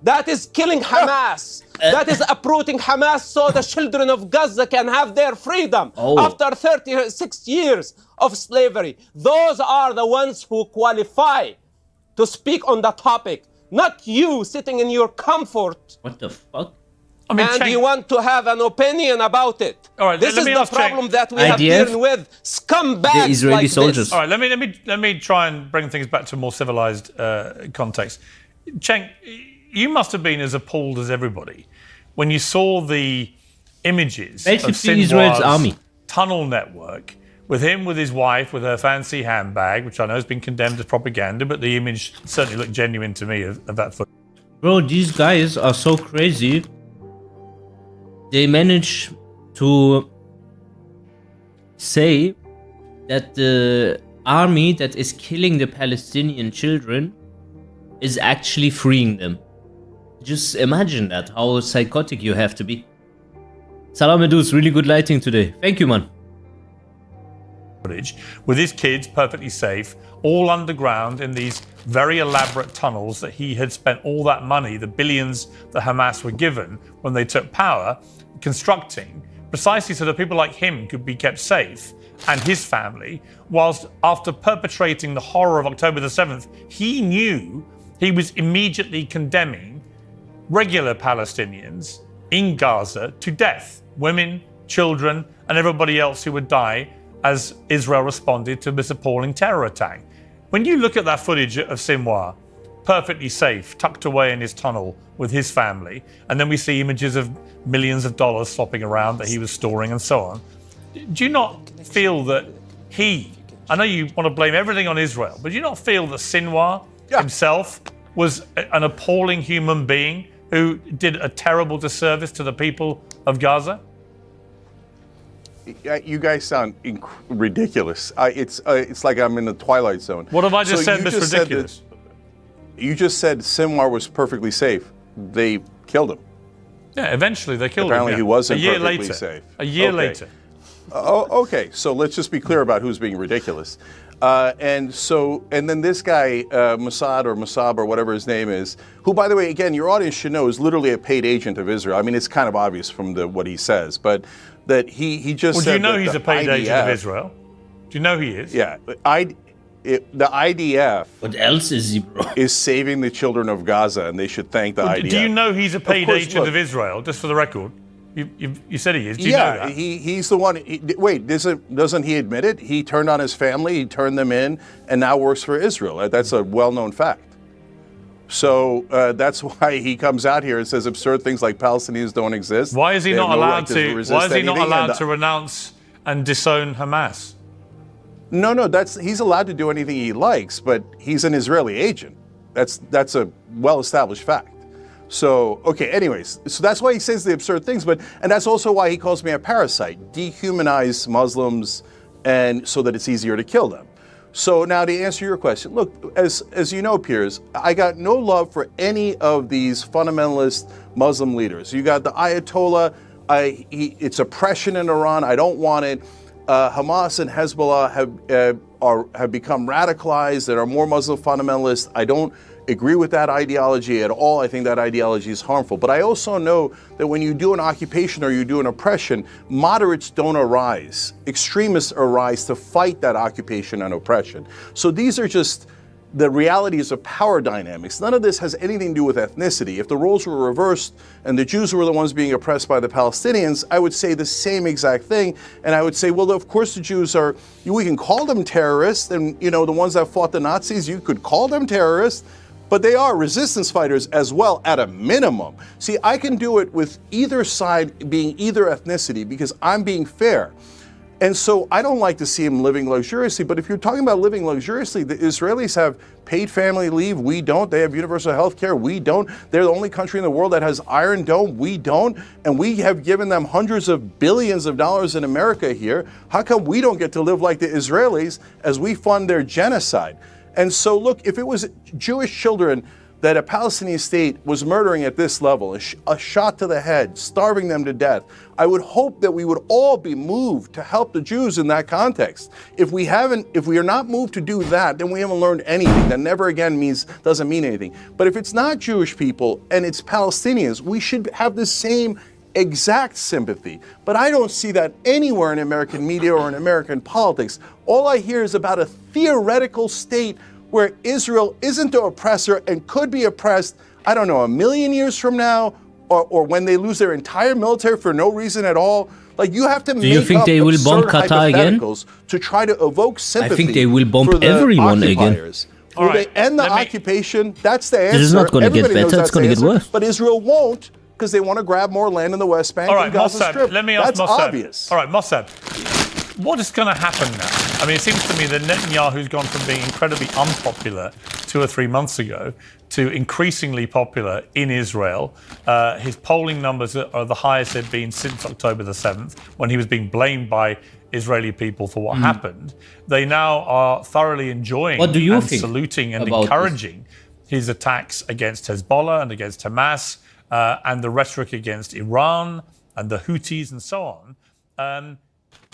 That is killing Hamas. That is uprooting Hamas so the children of Gaza can have their freedom after 36 years of slavery. Those are the ones who qualify to speak on the topic, not you sitting in your comfort. What the fuck? I mean, and you want to have an opinion about it. All right, this is the problem that we have dealing with scumbags the Israeli like soldiers. This. All right, let me try and bring things back to a more civilized context. Cenk, you must have been as appalled as everybody when you saw the images of Israel's army tunnel network with him, with his wife, with her fancy handbag, which I know has been condemned as propaganda, but the image certainly looked genuine to me of that footage. Bro, these guys are so crazy. They manage to say that the army that is killing the Palestinian children is actually freeing them. Just imagine that, how psychotic you have to be. Salam Edus, really good lighting today. Thank you, man. Footage with his kids perfectly safe, all underground in these very elaborate tunnels that he had spent all that money, the billions that Hamas were given when they took power, constructing precisely so that people like him could be kept safe and his family, whilst after perpetrating the horror of October the 7th, he knew he was immediately condemning regular Palestinians in Gaza to death, women, children, and everybody else who would die as Israel responded to this appalling terror attack. When you look at that footage of Sinwar, perfectly safe, tucked away in his tunnel with his family, and then we see images of millions of dollars flopping around that he was storing and so on, do you not feel that I know you want to blame everything on Israel, but do you not feel that Sinwar himself was an appalling human being who did a terrible disservice to the people of Gaza? You guys sound ridiculous. It's like I'm in the Twilight Zone. What have I just said that's ridiculous? You just said Sinwar was perfectly safe. They killed him. Yeah, eventually they killed him. Apparently he wasn't a year perfectly later. safe. A year later. Okay, so let's just be clear about who's being ridiculous. And then this guy, Mossad or whatever his name is, who, by the way, again, your audience should know is literally a paid agent of Israel. I mean, it's kind of obvious from what he says, but that he just said. Well, do you know he's a paid IDF, agent of Israel? Do you know he is? Yeah, the IDF. What else is he, bro? Is saving the children of Gaza, and they should thank the IDF. Do you know he's a paid agent of Israel? Just for the record, you said he is. Do you know that? He's the one. Wait, doesn't he admit it? He turned on his family, he turned them in, and now works for Israel. That's a well-known fact. So that's why he comes out here and says absurd things like Palestinians don't exist. Why is he not allowed to? Why is he not allowed to renounce and disown Hamas? No, he's allowed to do anything he likes, but he's an Israeli agent. That's a well-established fact. So, okay, anyways, so that's why he says the absurd things, and that's also why he calls me a parasite, dehumanize Muslims, and so that it's easier to kill them. So now to answer your question, look, as you know, Piers, I got no love for any of these fundamentalist Muslim leaders. You got the Ayatollah, it's oppression in Iran, I don't want it. Hamas and Hezbollah have become radicalized and are more Muslim fundamentalists. I don't agree with that ideology at all. I think that ideology is harmful. But I also know that when you do an occupation or you do an oppression, moderates don't arise. Extremists arise to fight that occupation and oppression. So these are just the realities of power dynamics. None of this has anything to do with ethnicity. If the roles were reversed and the Jews were the ones being oppressed by the Palestinians, I would say the same exact thing. And I would say, well, of course the Jews we can call them terrorists, and the ones that fought the Nazis, you could call them terrorists, but they are resistance fighters as well at a minimum. See, I can do it with either side being either ethnicity because I'm being fair. And so I don't like to see them living luxuriously, but if you're talking about living luxuriously, the Israelis have paid family leave, we don't. They have universal health care, we don't. They're the only country in the world that has Iron Dome, we don't. And we have given them hundreds of billions of dollars in America here. How come we don't get to live like the Israelis as we fund their genocide? And so look, if it was Jewish children that a Palestinian state was murdering at this level, a shot to the head, starving them to death, I would hope that we would all be moved to help the Jews in that context. If we are not moved to do that, then we haven't learned anything. That never again doesn't mean anything. But if it's not Jewish people and it's Palestinians, we should have the same exact sympathy. But I don't see that anywhere in American media or in American politics. All I hear is about a theoretical state where Israel isn't the oppressor and could be oppressed, I don't know, 1,000,000 years from now, or when they lose their entire military for no reason at all. Like, you have to make you think up they will bomb absurd Qatar again? hypotheticals to try to evoke sympathy. I think they will bomb for the everyone occupiers. again. Will they end the occupation? That's the answer. This is not going to get Everybody knows better, it's that's the going to get answer. worse. But Israel won't, because they want to grab more land in the West Bank All right, and Gaza Mossad, Strip. let me ask That's Mossad. obvious. All right, Mossad, what is going to happen now? I mean, it seems to me that Netanyahu's gone from being incredibly unpopular 2 or 3 months ago to increasingly popular in Israel. His polling numbers are the highest they've been since October the 7th, when he was being blamed by Israeli people for what happened. They now are thoroughly enjoying and saluting and encouraging his attacks against Hezbollah and against Hamas, and the rhetoric against Iran and the Houthis and so on.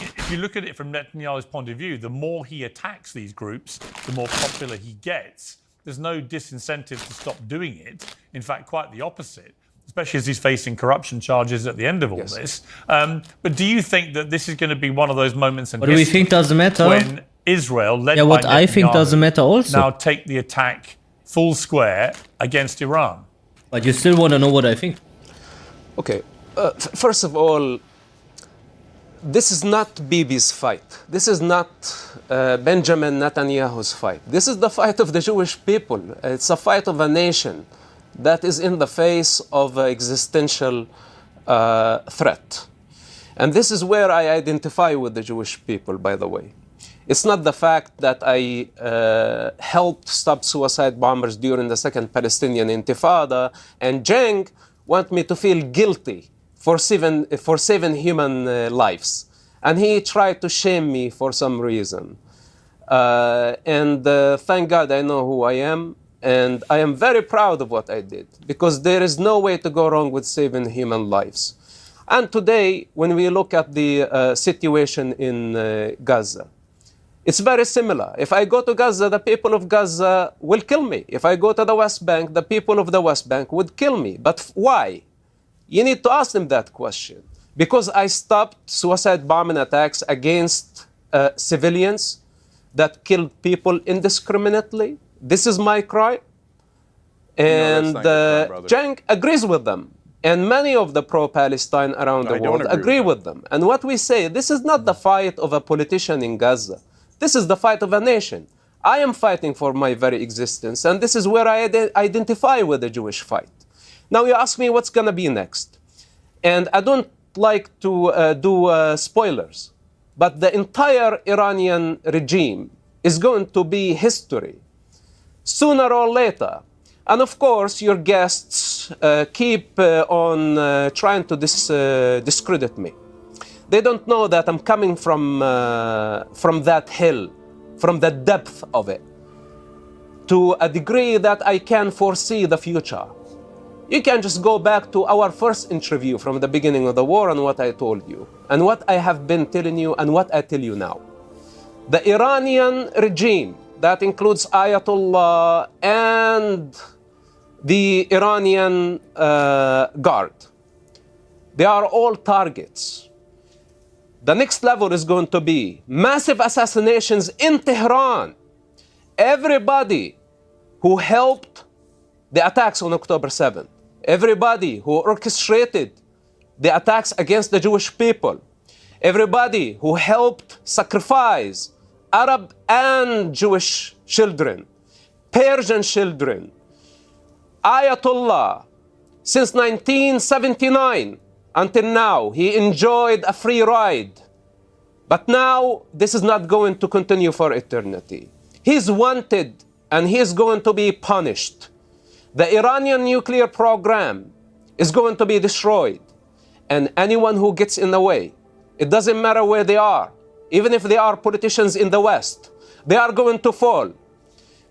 If you look at it from Netanyahu's point of view, the more he attacks these groups, the more popular he gets. There's no disincentive to stop doing it. In fact, quite the opposite, especially as he's facing corruption charges at the end of all this. But do you think that this is going to be one of those moments in history? What do we think doesn't matter? When Israel, led by what Netanyahu, I think doesn't matter also. now take the attack full square against Iran? But you still want to know what I think. Okay, first of all, this is not Bibi's fight. This is not Benjamin Netanyahu's fight. This is the fight of the Jewish people. It's a fight of a nation that is in the face of an existential threat. And this is where I identify with the Jewish people, by the way. It's not the fact that I helped stop suicide bombers during the Second Palestinian Intifada, and Jeng want me to feel guilty for saving human lives. And he tried to shame me for some reason. Thank God I know who I am, and I am very proud of what I did, because there is no way to go wrong with saving human lives. And today, when we look at the situation in Gaza, it's very similar. If I go to Gaza, the people of Gaza will kill me. If I go to the West Bank, the people of the West Bank would kill me. But why? You need to ask them that question. Because I stopped suicide bombing attacks against civilians that killed people indiscriminately. This is my crime. And Jeng agrees with them. And many of the pro-Palestine around the world agree with them. And what we say, this is not the fight of a politician in Gaza. This is the fight of a nation. I am fighting for my very existence, and this is where I identify with the Jewish fight. Now you ask me what's going to be next. And I don't like to do spoilers, but the entire Iranian regime is going to be history, sooner or later. And of course, your guests keep on trying to discredit me. They don't know that I'm coming from that hill, from the depth of it, to a degree that I can foresee the future. You can just go back to our first interview from the beginning of the war and what I told you, and what I have been telling you, and what I tell you now. The Iranian regime, that includes Ayatollah and the Iranian Guard, they are all targets. The next level is going to be massive assassinations in Tehran. Everybody who helped the attacks on October 7th, everybody who orchestrated the attacks against the Jewish people, everybody who helped sacrifice Arab and Jewish children, Persian children, Ayatollah, since 1979, until now, he enjoyed a free ride. But now, this is not going to continue for eternity. He's wanted, and he is going to be punished. The Iranian nuclear program is going to be destroyed. And anyone who gets in the way, it doesn't matter where they are, even if they are politicians in the West, they are going to fall.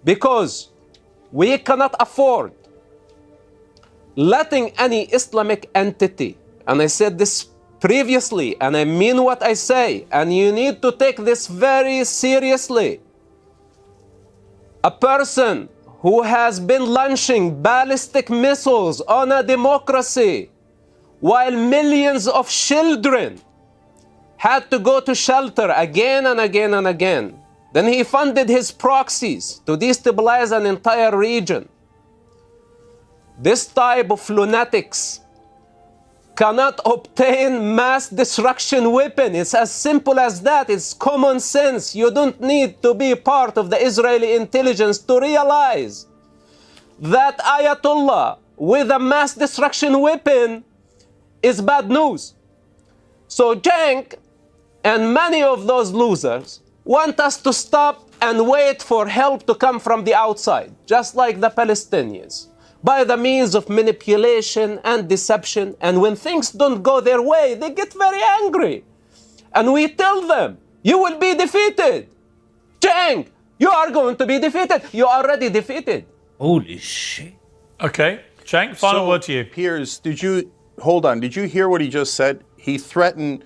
Because we cannot afford letting any Islamic entity, and I said this previously, and I mean what I say, and you need to take this very seriously. A person who has been launching ballistic missiles on a democracy while millions of children had to go to shelter again and again and again. Then he funded his proxies to destabilize an entire region. This type of lunatics cannot obtain mass destruction weapon. It's as simple as that. It's common sense. You don't need to be part of the Israeli intelligence to realize that Ayatollah with a mass destruction weapon is bad news. So Cenk and many of those losers want us to stop and wait for help to come from the outside, just like the Palestinians, by the means of manipulation and deception. And when things don't go their way, they get very angry. And we tell them, you will be defeated. Cenk, you are going to be defeated. You are already defeated. Holy shit. Okay, Cenk, final word to you. Piers, did you hear what he just said? He threatened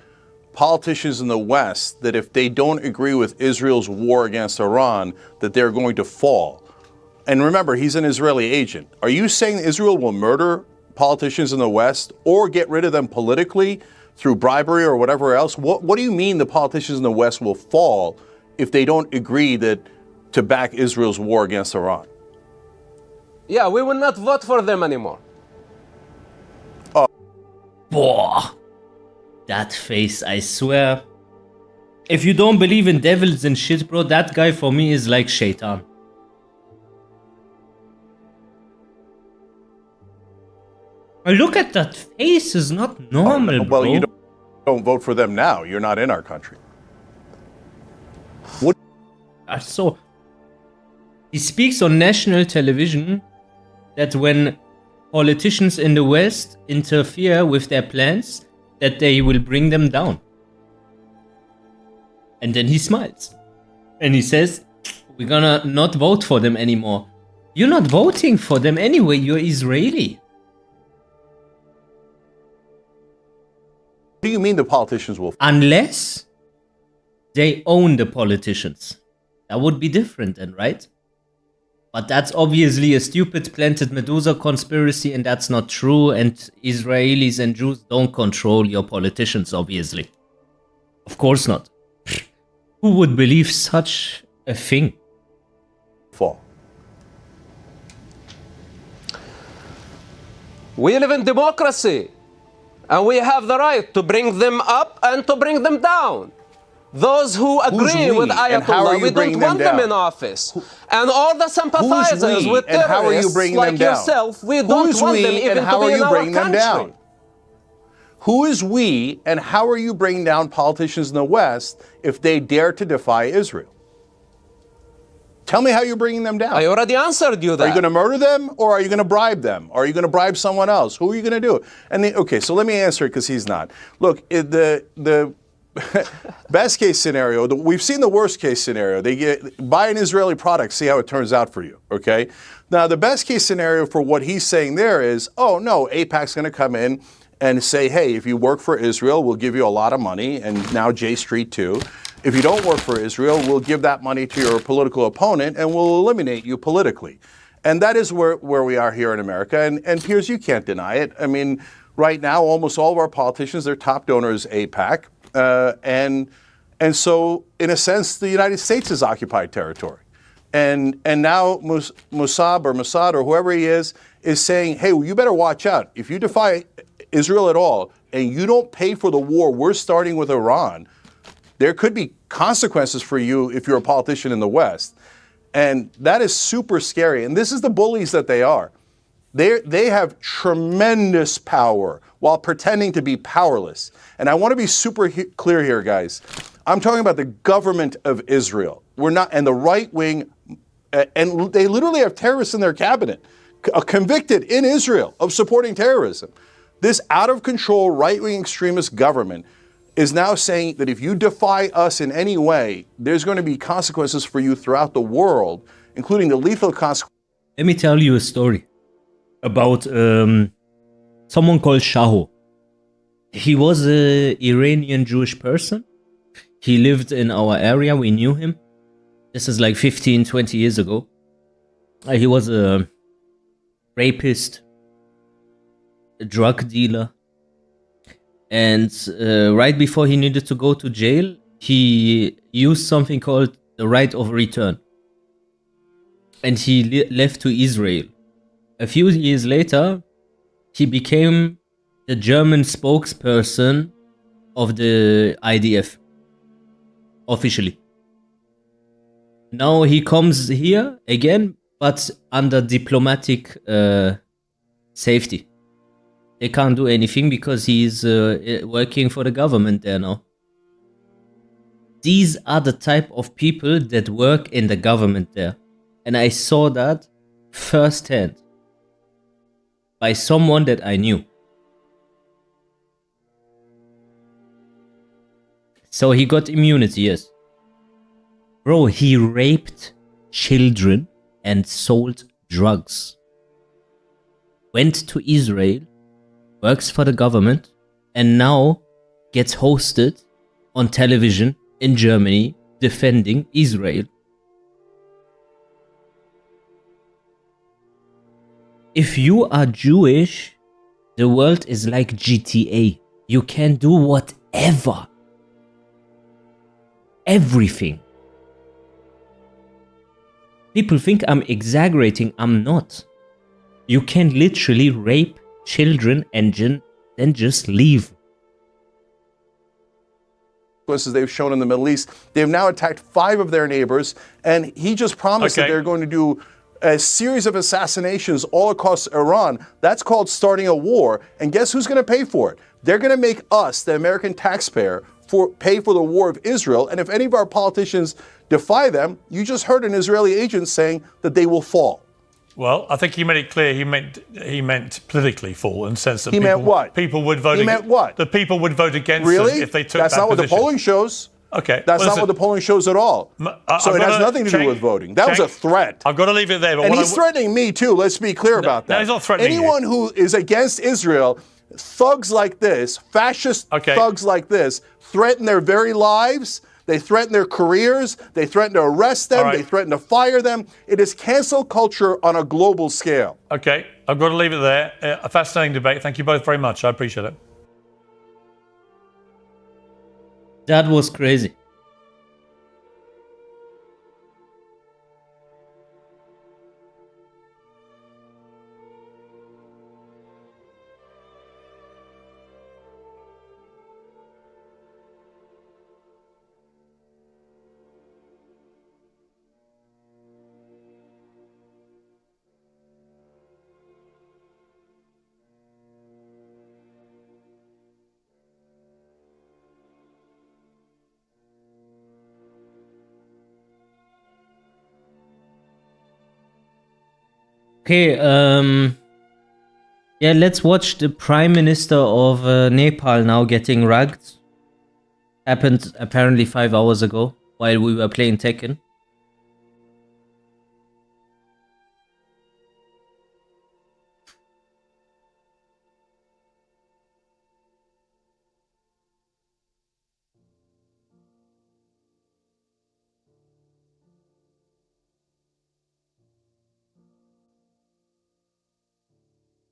politicians in the West that if they don't agree with Israel's war against Iran, that they're going to fall. And remember, he's an Israeli agent. Are you saying Israel will murder politicians in the West or get rid of them politically through bribery or whatever else? What do you mean the politicians in the West will fall if they don't agree to back Israel's war against Iran? Yeah, we will not vote for them anymore. Boah. That face, I swear. If you don't believe in devils and shit, bro, that guy for me is like Shaitan. Look at that face, is not normal, bro. Well, you don't vote for them now. You're not in our country. What? So, he speaks on national television that when politicians in the West interfere with their plans, that they will bring them down. And then he smiles. And he says, we're gonna not vote for them anymore. You're not voting for them anyway, you're Israeli. What do you mean the politicians will? Unless they own the politicians. That would be different then, right? But that's obviously a stupid planted Medusa conspiracy, and that's not true. And Israelis and Jews don't control your politicians, obviously. Of course not. Who would believe such a thing? Fall. We live in democracy, and we have the right to bring them up and to bring them down. Those who agree with Ayatollah, we don't want them in office. And all the sympathizers with terrorists like yourself, we don't want them even to be in our country. Who is we, and how are you bringing down politicians in the West if they dare to defy Israel? Tell me how you're bringing them down. I already answered you that. Are you going to murder them, or are you going to bribe them? Or are you going to bribe someone else? Who are you going to do? And okay, so let me answer it because he's not. Look, the best case scenario, we've seen the worst case scenario. Buy an Israeli product, see how it turns out for you, okay? Now, the best case scenario for what he's saying there is, oh no, AIPAC's going to come in and say, hey, if you work for Israel, we'll give you a lot of money, and now J Street too. If you don't work for Israel, we'll give that money to your political opponent and we'll eliminate you politically. And that is where we are here in America. And Piers, you can't deny it. I mean, right now, almost all of our politicians, their top donor is AIPAC. And so, in a sense, the United States is occupied territory. And now Mossad or whoever he is saying, hey, well, you better watch out. If you defy Israel at all and you don't pay for the war we're starting with Iran, there could be consequences for you if you're a politician in the West. And that is super scary. And this is the bullies that they are. They have tremendous power while pretending to be powerless. And I want to be super clear here, guys. I'm talking about the government of Israel. We're not, and the right wing, and they literally have terrorists in their cabinet, convicted in Israel of supporting terrorism. This out of control right wing extremist government is now saying that if you defy us in any way, there's going to be consequences for you throughout the world, including the lethal consequences. Let me tell you a story about someone called Shaho. He was a Iranian Jewish person. He lived in our area. We knew him. This is like 15, 20 years ago. He was a rapist, a drug dealer. And right before he needed to go to jail, he used something called the right of return. And he left to Israel. A few years later, he became the German spokesperson of the IDF. Officially. Now he comes here again, but under diplomatic safety. They can't do anything because he's working for the government there now. These are the type of people that work in the government there. And I saw that firsthand by someone that I knew. So he got immunity, yes. Bro, he raped children and sold drugs. Went to Israel, works for the government, and now gets hosted on television in Germany defending Israel. If you are Jewish, the world is like GTA. You can do whatever. Everything. People think I'm exaggerating. I'm not. You can literally rape children and then just leave. They've shown in the Middle East. They've now attacked 5 of their neighbors, and he just promised that they're going to do a series of assassinations all across Iran. That's called starting a war. And guess who's going to pay for it? They're going to make us, the American taxpayer, pay for the war of Israel. And if any of our politicians defy them, you just heard an Israeli agent saying that they will fall. Well, I think he made it clear he meant politically fall, in the sense that people would vote. He meant what? The people would vote against him if they took That's that not what position. the polling shows. Okay. That's not what the polling shows at all. So it has nothing to do with voting. That was a threat. I've got to leave it there. But and he's threatening me too. Let's be clear about that. No, he's not threatening Anyone who is against Israel, thugs like this, fascist thugs like this, threaten their very lives. They threaten their careers. They threaten to arrest them. They threaten to fire them. It is cancel culture on a global scale. Okay, I've got to leave it there. A fascinating debate. Thank you both very much. I appreciate it. That was crazy. Okay, yeah, let's watch the Prime Minister of Nepal now getting ragged. Happened apparently 5 hours ago while we were playing Tekken.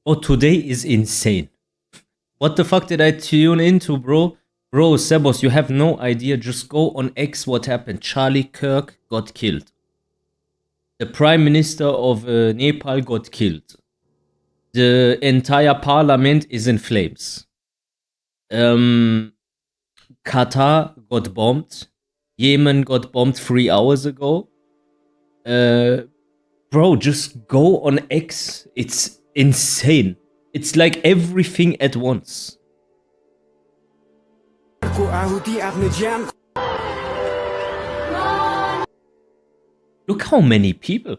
Oh, today is insane. What the fuck did I tune into, bro? Bro, Sebos, you have no idea. Just go on X what happened. Charlie Kirk got killed. The Prime Minister of Nepal got killed. The entire parliament is in flames. Qatar got bombed. Yemen got bombed 3 hours ago. Bro, just go on X. It's insane. It's like everything at once. Look how many people.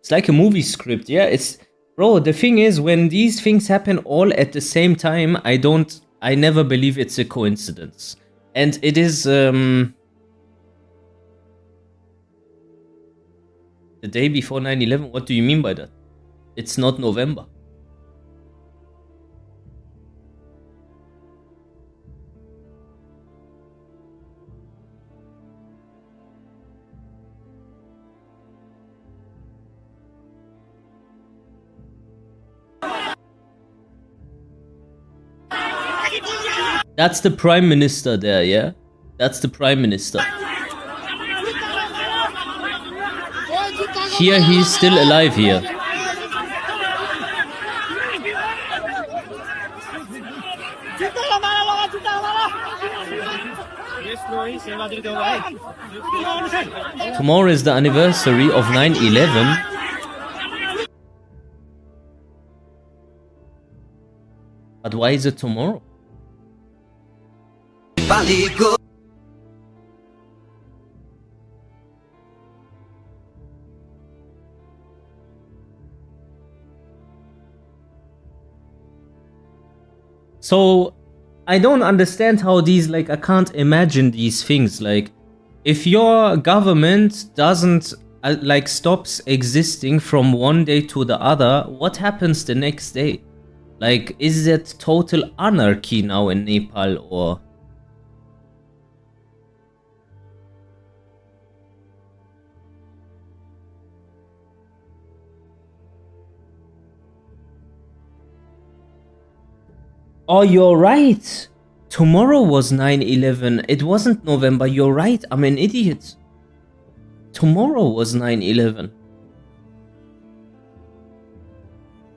It's like a movie script. Yeah, it's bro, the thing is when these things happen all at the same time, I never believe it's a coincidence. And it is the day before 9/11. What do you mean by that? It's not November. That's the prime minister there, yeah? That's the prime minister. Here, he's still alive here. Tomorrow is the anniversary of 9/11. But why is it tomorrow? So I don't understand how these, like, I can't imagine these things. Like, if your government doesn't like stops existing from one day to the other, what happens the next day? Like, is it total anarchy now in Nepal, or? Oh, you're right. Tomorrow was 9/11. It wasn't November. You're right. I'm an idiot. Tomorrow was 9/11.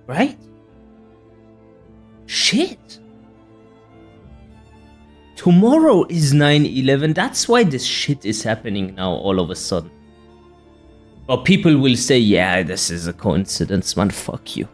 Right? Shit. Tomorrow is 9/11. That's why this shit is happening now all of a sudden. But people will say, yeah, this is a coincidence, man. Fuck you.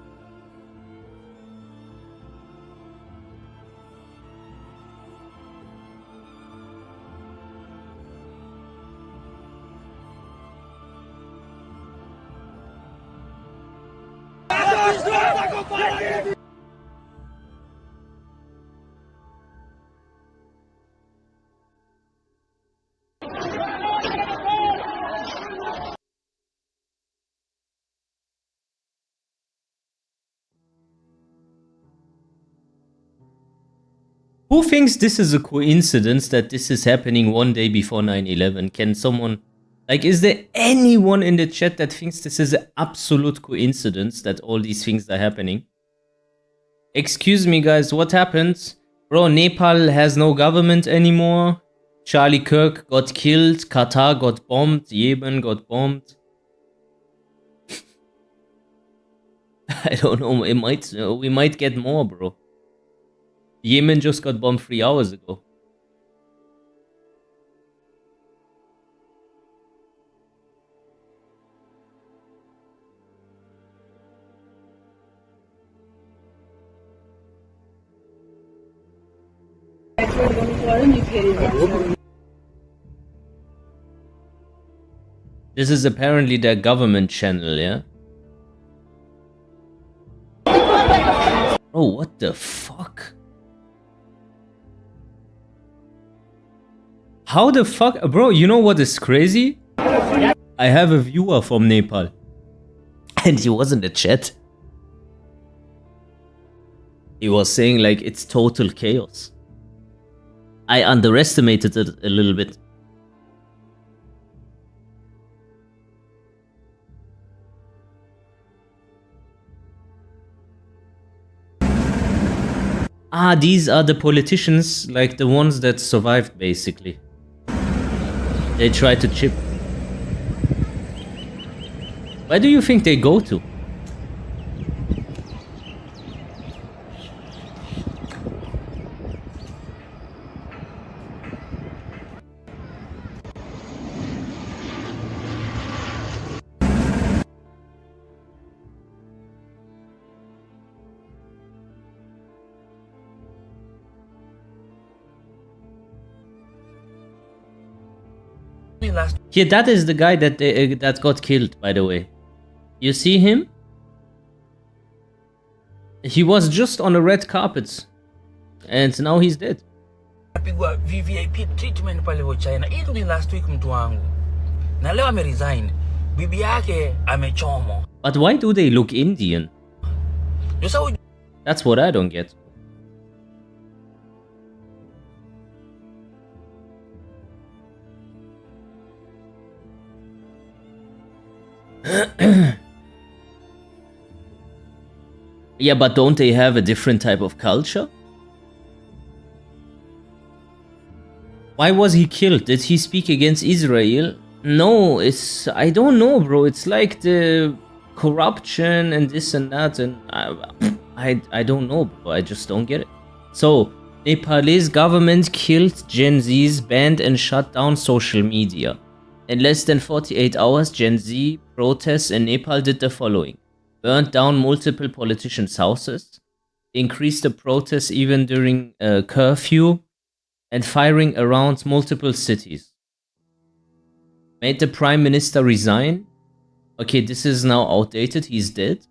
Who thinks this is a coincidence that this is happening one day before 9/11? Can someone, like, is there anyone in the chat that thinks this is an absolute coincidence that all these things are happening? Excuse me, guys, what happened? Bro, Nepal has no government anymore. Charlie Kirk got killed. Qatar got bombed. Yemen got bombed. I don't know. We might get more, bro. Yemen just got bombed 3 hours ago. This is apparently their government channel, yeah? Oh, what the fuck? How the fuck? Bro, you know what is crazy? I have a viewer from Nepal. And he was in the chat. He was saying, like, it's total chaos. I underestimated it a little bit. Ah, these are the politicians, like the ones that survived, basically. They try to chip. Where do you think they go to? Here, that is the guy that that got killed, by the way. You see him? He was just on a red carpet, and now he's dead. Napigwa VVIP treatment pale wa China. Hii ni last week mtu wangu. Na leo ameresign. Bibi yake amechomwa. But why do they look Indian? That's what I don't get. Yeah, but don't they have a different type of culture? Why was he killed? Did he speak against Israel? No, I don't know, bro. It's like the corruption and this and that, and I don't know, bro. I just don't get it. So, Nepalese government killed Gen Zs, banned and shut down social media. In less than 48 hours, Gen Z protests in Nepal did the following. Burned down multiple politicians' houses, increased the protests even during curfew, and firing around multiple cities. Made the prime minister resign. Okay, this is now outdated, he's dead.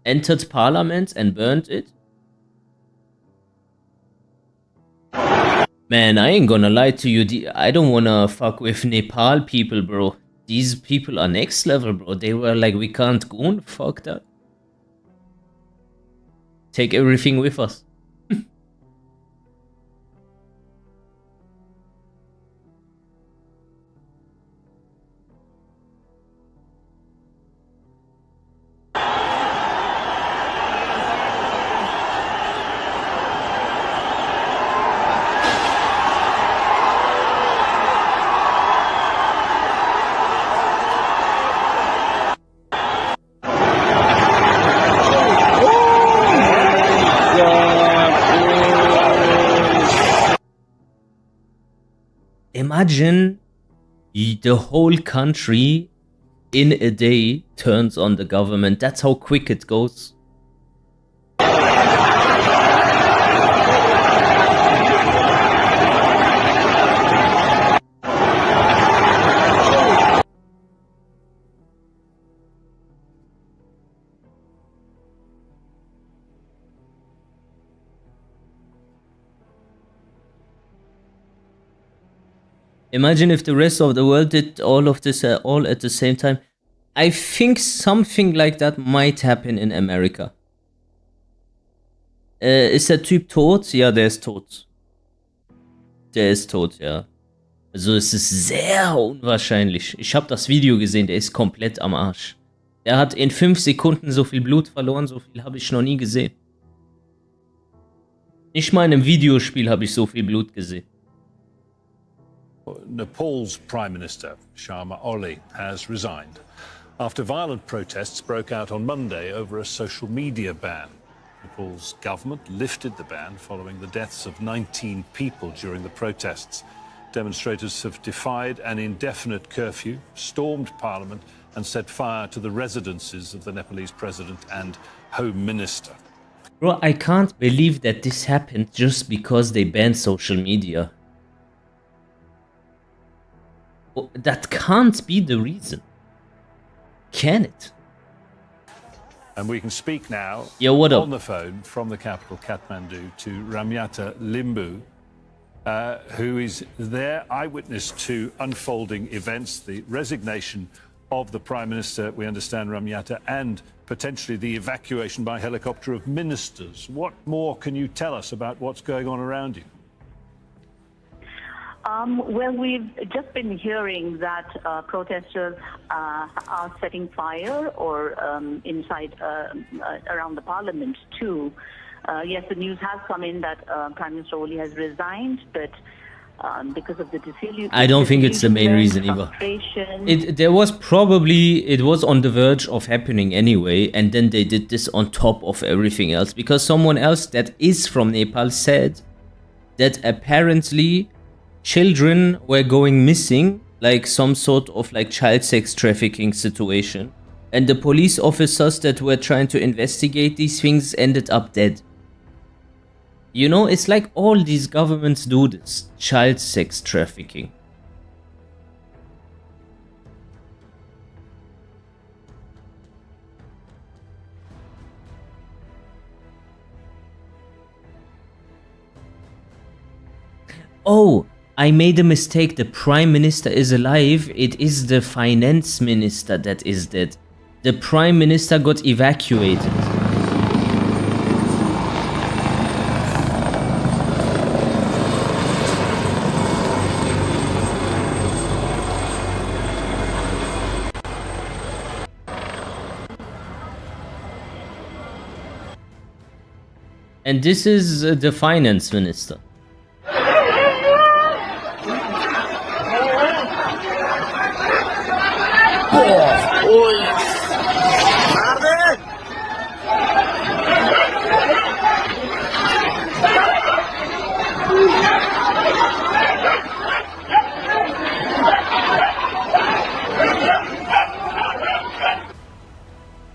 Entered parliament and burned it. Man, I ain't gonna lie to you, I don't wanna fuck with Nepal people, bro. These people are next level, bro. They were like, we can't go, fuck that. Take everything with us. Imagine the whole country in a day turns on the government. That's how quick it goes. Imagine if the rest of the world did all of this all at the same time. I think something like that might happen in America. Ist der Typ tot? Ja, der ist tot. Der ist tot, ja. Also es ist sehr unwahrscheinlich. Ich habe das Video gesehen, der ist komplett am Arsch. Er hat in 5 Sekunden so viel Blut verloren, so viel habe ich noch nie gesehen. Nicht mal in einem Videospiel habe ich so viel Blut gesehen. Nepal's Prime Minister, Sharma Oli, has resigned after violent protests broke out on Monday over a social media ban. Nepal's government lifted the ban following the deaths of 19 people during the protests. Demonstrators have defied an indefinite curfew, stormed parliament, and set fire to the residences of the Nepalese president and home minister. Bro, I can't believe that this happened just because they banned social media. That can't be the reason. Can it? And we can speak now on the phone from the capital, Kathmandu, to Ramyata Limbu, who is their eyewitness to unfolding events, the resignation of the Prime Minister, we understand, Ramyata, and potentially the evacuation by helicopter of ministers. What more can you tell us about what's going on around you? Well, we've just been hearing that protesters are setting fire or inside around the parliament too. Yes, the news has come in that Prime Minister Oli has resigned, but because of the disillusionment, I don't think it's the main reason either. It was on the verge of happening anyway, and then they did this on top of everything else because someone else that is from Nepal said that apparently children were going missing, like some sort of like child sex trafficking situation, and the police officers that were trying to investigate these things ended up dead. You know, it's like all these governments do this, child sex trafficking. Oh, I made a mistake. The Prime Minister is alive. It is the Finance Minister that is dead. The Prime Minister got evacuated. And this is the Finance Minister.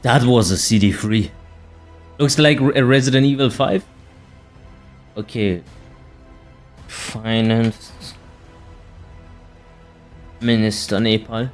That was a CD3. Looks like a Resident Evil 5. Okay. Finance Minister Nepal.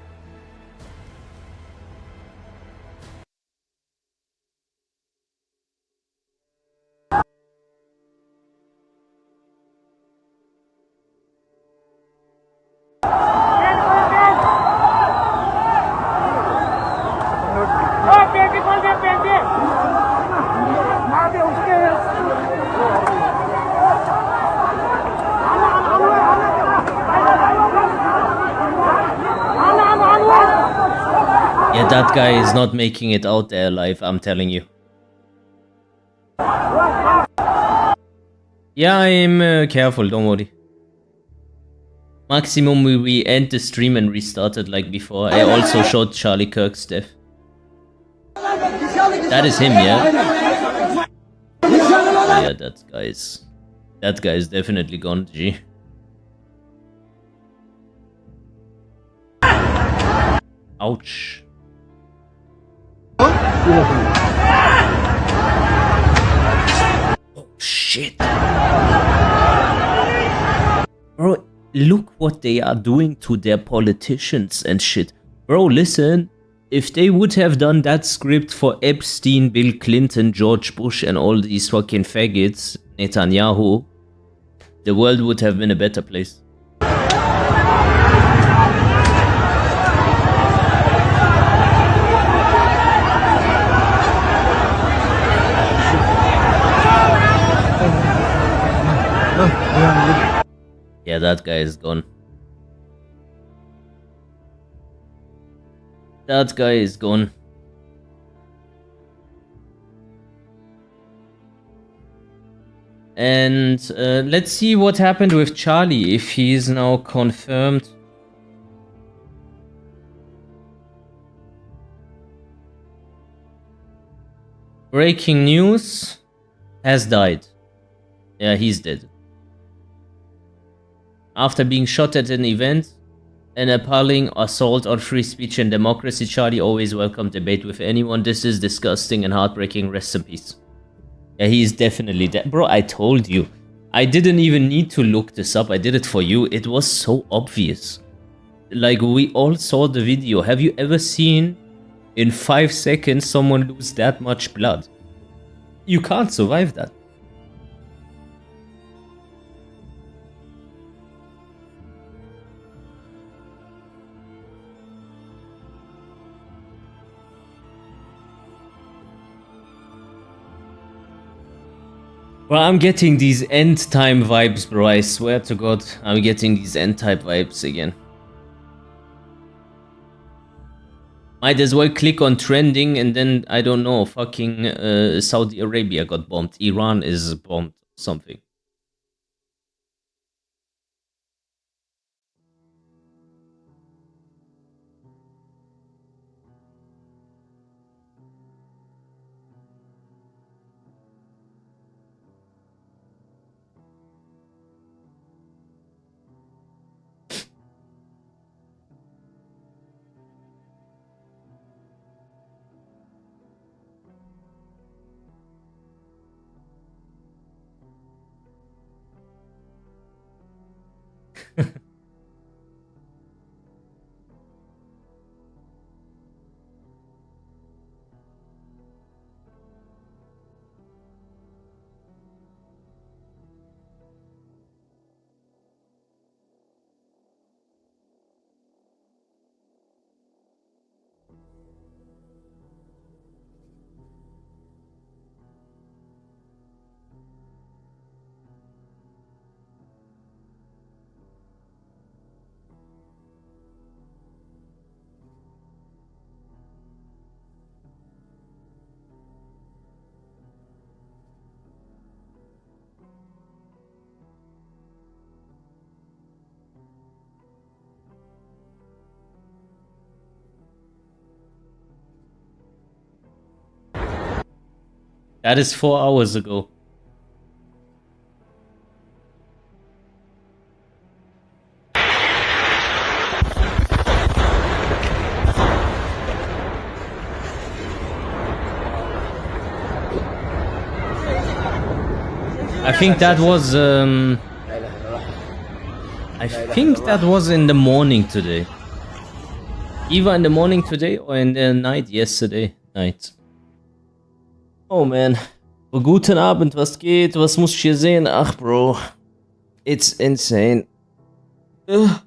Yeah, that guy is not making it out there alive, I'm telling you. Yeah, I'm careful, don't worry. Maximum we end the stream and restart it like before. I also showed Charlie Kirk's death. That is him, yeah? Yeah, that guy is definitely gone, G. Ouch. Oh shit. Bro, look what they are doing to their politicians and shit. Bro, listen. If they would have done that script for Epstein, Bill Clinton, George Bush and all these fucking faggots, Netanyahu, the world would have been a better place. Yeah, that guy is gone. That guy is gone. And let's see what happened with Charlie, if he is now confirmed. Breaking news. Has died. Yeah, he's dead. After being shot at an event, an appalling assault on free speech and democracy, Charlie always welcomed debate with anyone. This is disgusting and heartbreaking. Rest in peace. Yeah, he is definitely dead. Bro, I told you. I didn't even need to look this up. I did it for you. It was so obvious. Like, we all saw the video. Have you ever seen in 5 seconds someone lose that much blood? You can't survive that. Bro, I'm getting these end time vibes, bro. I swear to God, I'm getting these end time vibes again. Might as well click on trending and then, I don't know, fucking Saudi Arabia got bombed. Iran is bombed. Something. That is 4 hours ago. I think that was in the morning today. Either in the morning today or in the night yesterday night. Oh man. Oh, guten Abend, was geht? Was muss ich hier sehen? Ach bro. It's insane. Ugh.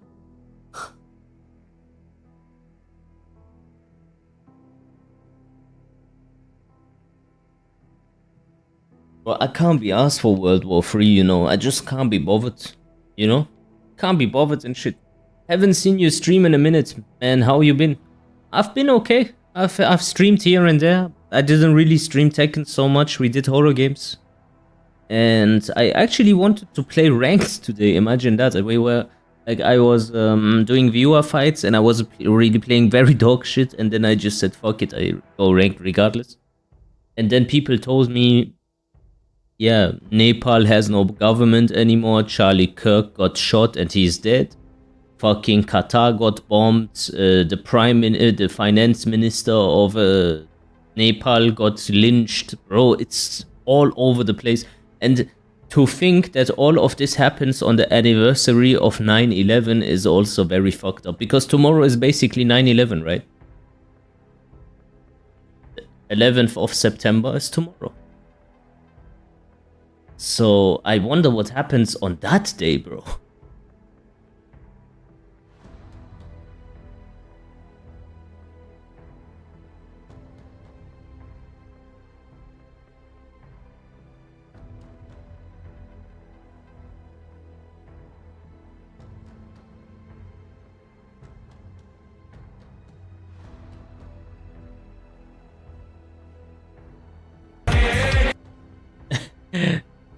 Well, I can't be asked for World War 3, you know. I just can't be bothered, you know. Can't be bothered and shit. Haven't seen you stream in a minute, man. How you been? I've been okay. I've streamed here and there. I didn't really stream Tekken so much. We did horror games. And I actually wanted to play ranked today. Imagine that. We were like, I was doing viewer fights and I was really playing very dog shit. And then I just said, fuck it, I go ranked regardless. And then people told me, yeah, Nepal has no government anymore. Charlie Kirk got shot and he's dead. Fucking Qatar got bombed. The finance minister of Nepal got lynched. Bro, it's all over the place. And to think that all of this happens on the anniversary of 9/11 is also very fucked up. Because tomorrow is basically 9/11, right? 11th of September is tomorrow. So I wonder what happens on that day, bro.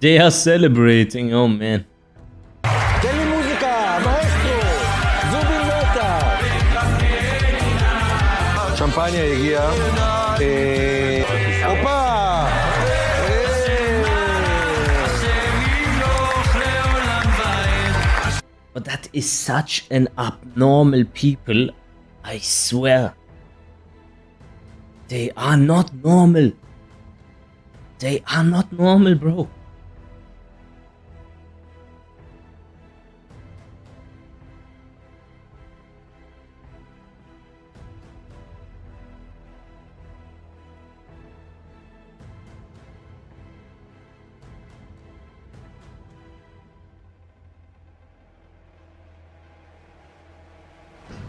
They are celebrating, oh man. Champagne, Yahya. Opa! But that is such an abnormal people, I swear. They are not normal. They are not normal, bro.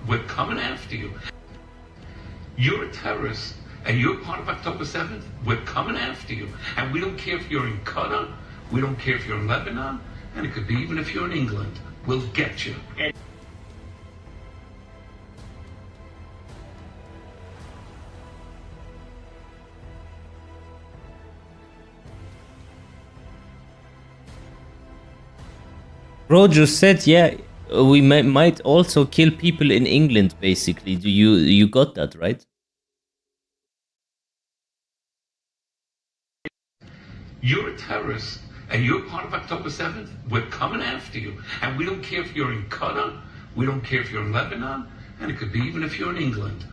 We're coming after you. You're a terrorist and you're part of October 7th. We're coming after you. And we don't care if you're in Qatar, we don't care if you're in Lebanon, and it could be even if you're in England. We'll get you. Bro just said, yeah, we might also kill people in England, basically. You got that, right? You're a terrorist and you're part of October 7th. We're coming after you. And we don't care if you're in Qatar, we don't care if you're in Lebanon, and it could be even if you're in England.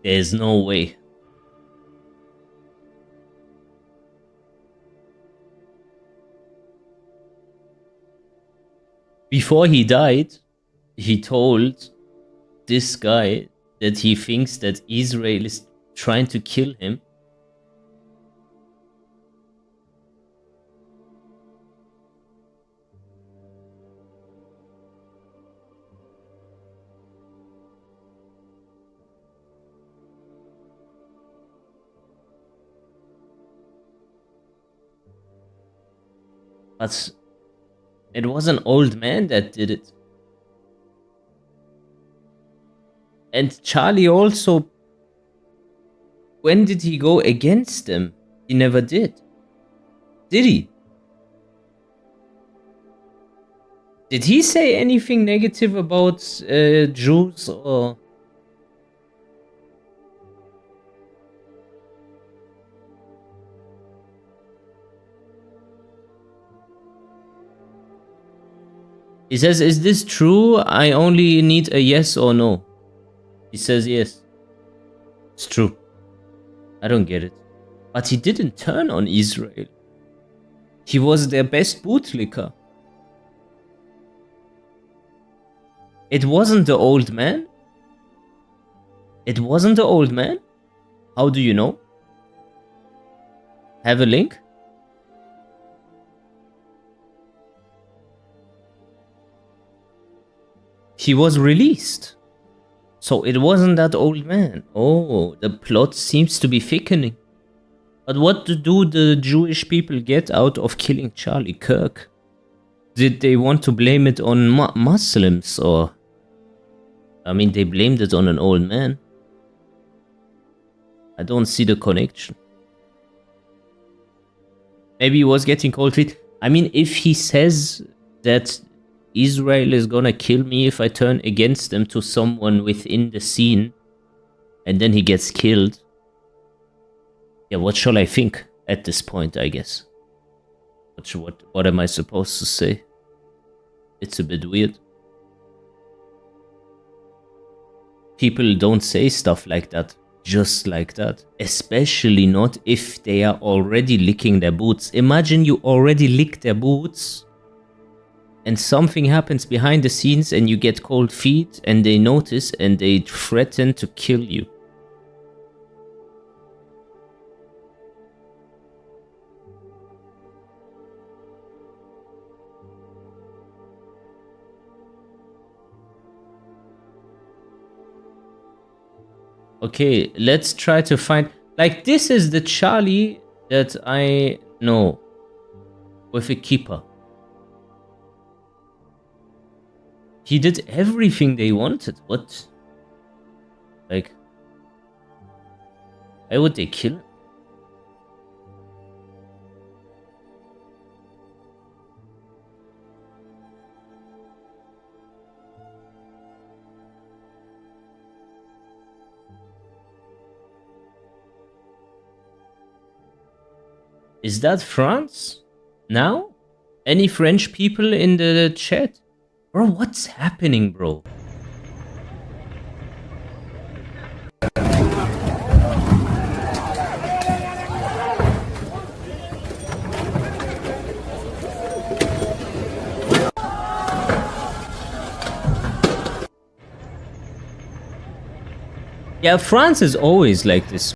There's no way. Before he died, he told this guy that he thinks that Israel is trying to kill him. But it was an old man that did it. And Charlie also, when did he go against them? He never did. Did he? Did he say anything negative about Jews or... He says, is this true? I only need a yes or no. He says yes. It's true. I don't get it. But he didn't turn on Israel. He was their best bootlicker. It wasn't the old man? It wasn't the old man? How do you know? Have a link? He was released. So it wasn't that old man. Oh, the plot seems to be thickening. But what do the Jewish people get out of killing Charlie Kirk? Did they want to blame it on Muslims or... I mean, they blamed it on an old man. I don't see the connection. Maybe he was getting cold feet. I mean, if he says that Israel is gonna kill me if I turn against them to someone within the scene, and then he gets killed. Yeah, what shall I think at this point, I guess? What am I supposed to say? It's a bit weird. People don't say stuff like that, just like that. Especially not if they are already licking their boots. Imagine you already lick their boots and something happens behind the scenes and you get cold feet and they notice and they threaten to kill you. Okay, let's try to find... Like, this is the Charlie that I know. With a keeper. He did everything they wanted. What? Like... Why would they kill him? Is that France? Now? Any French people in the chat? Bro, what's happening, bro? Yeah, France is always like this.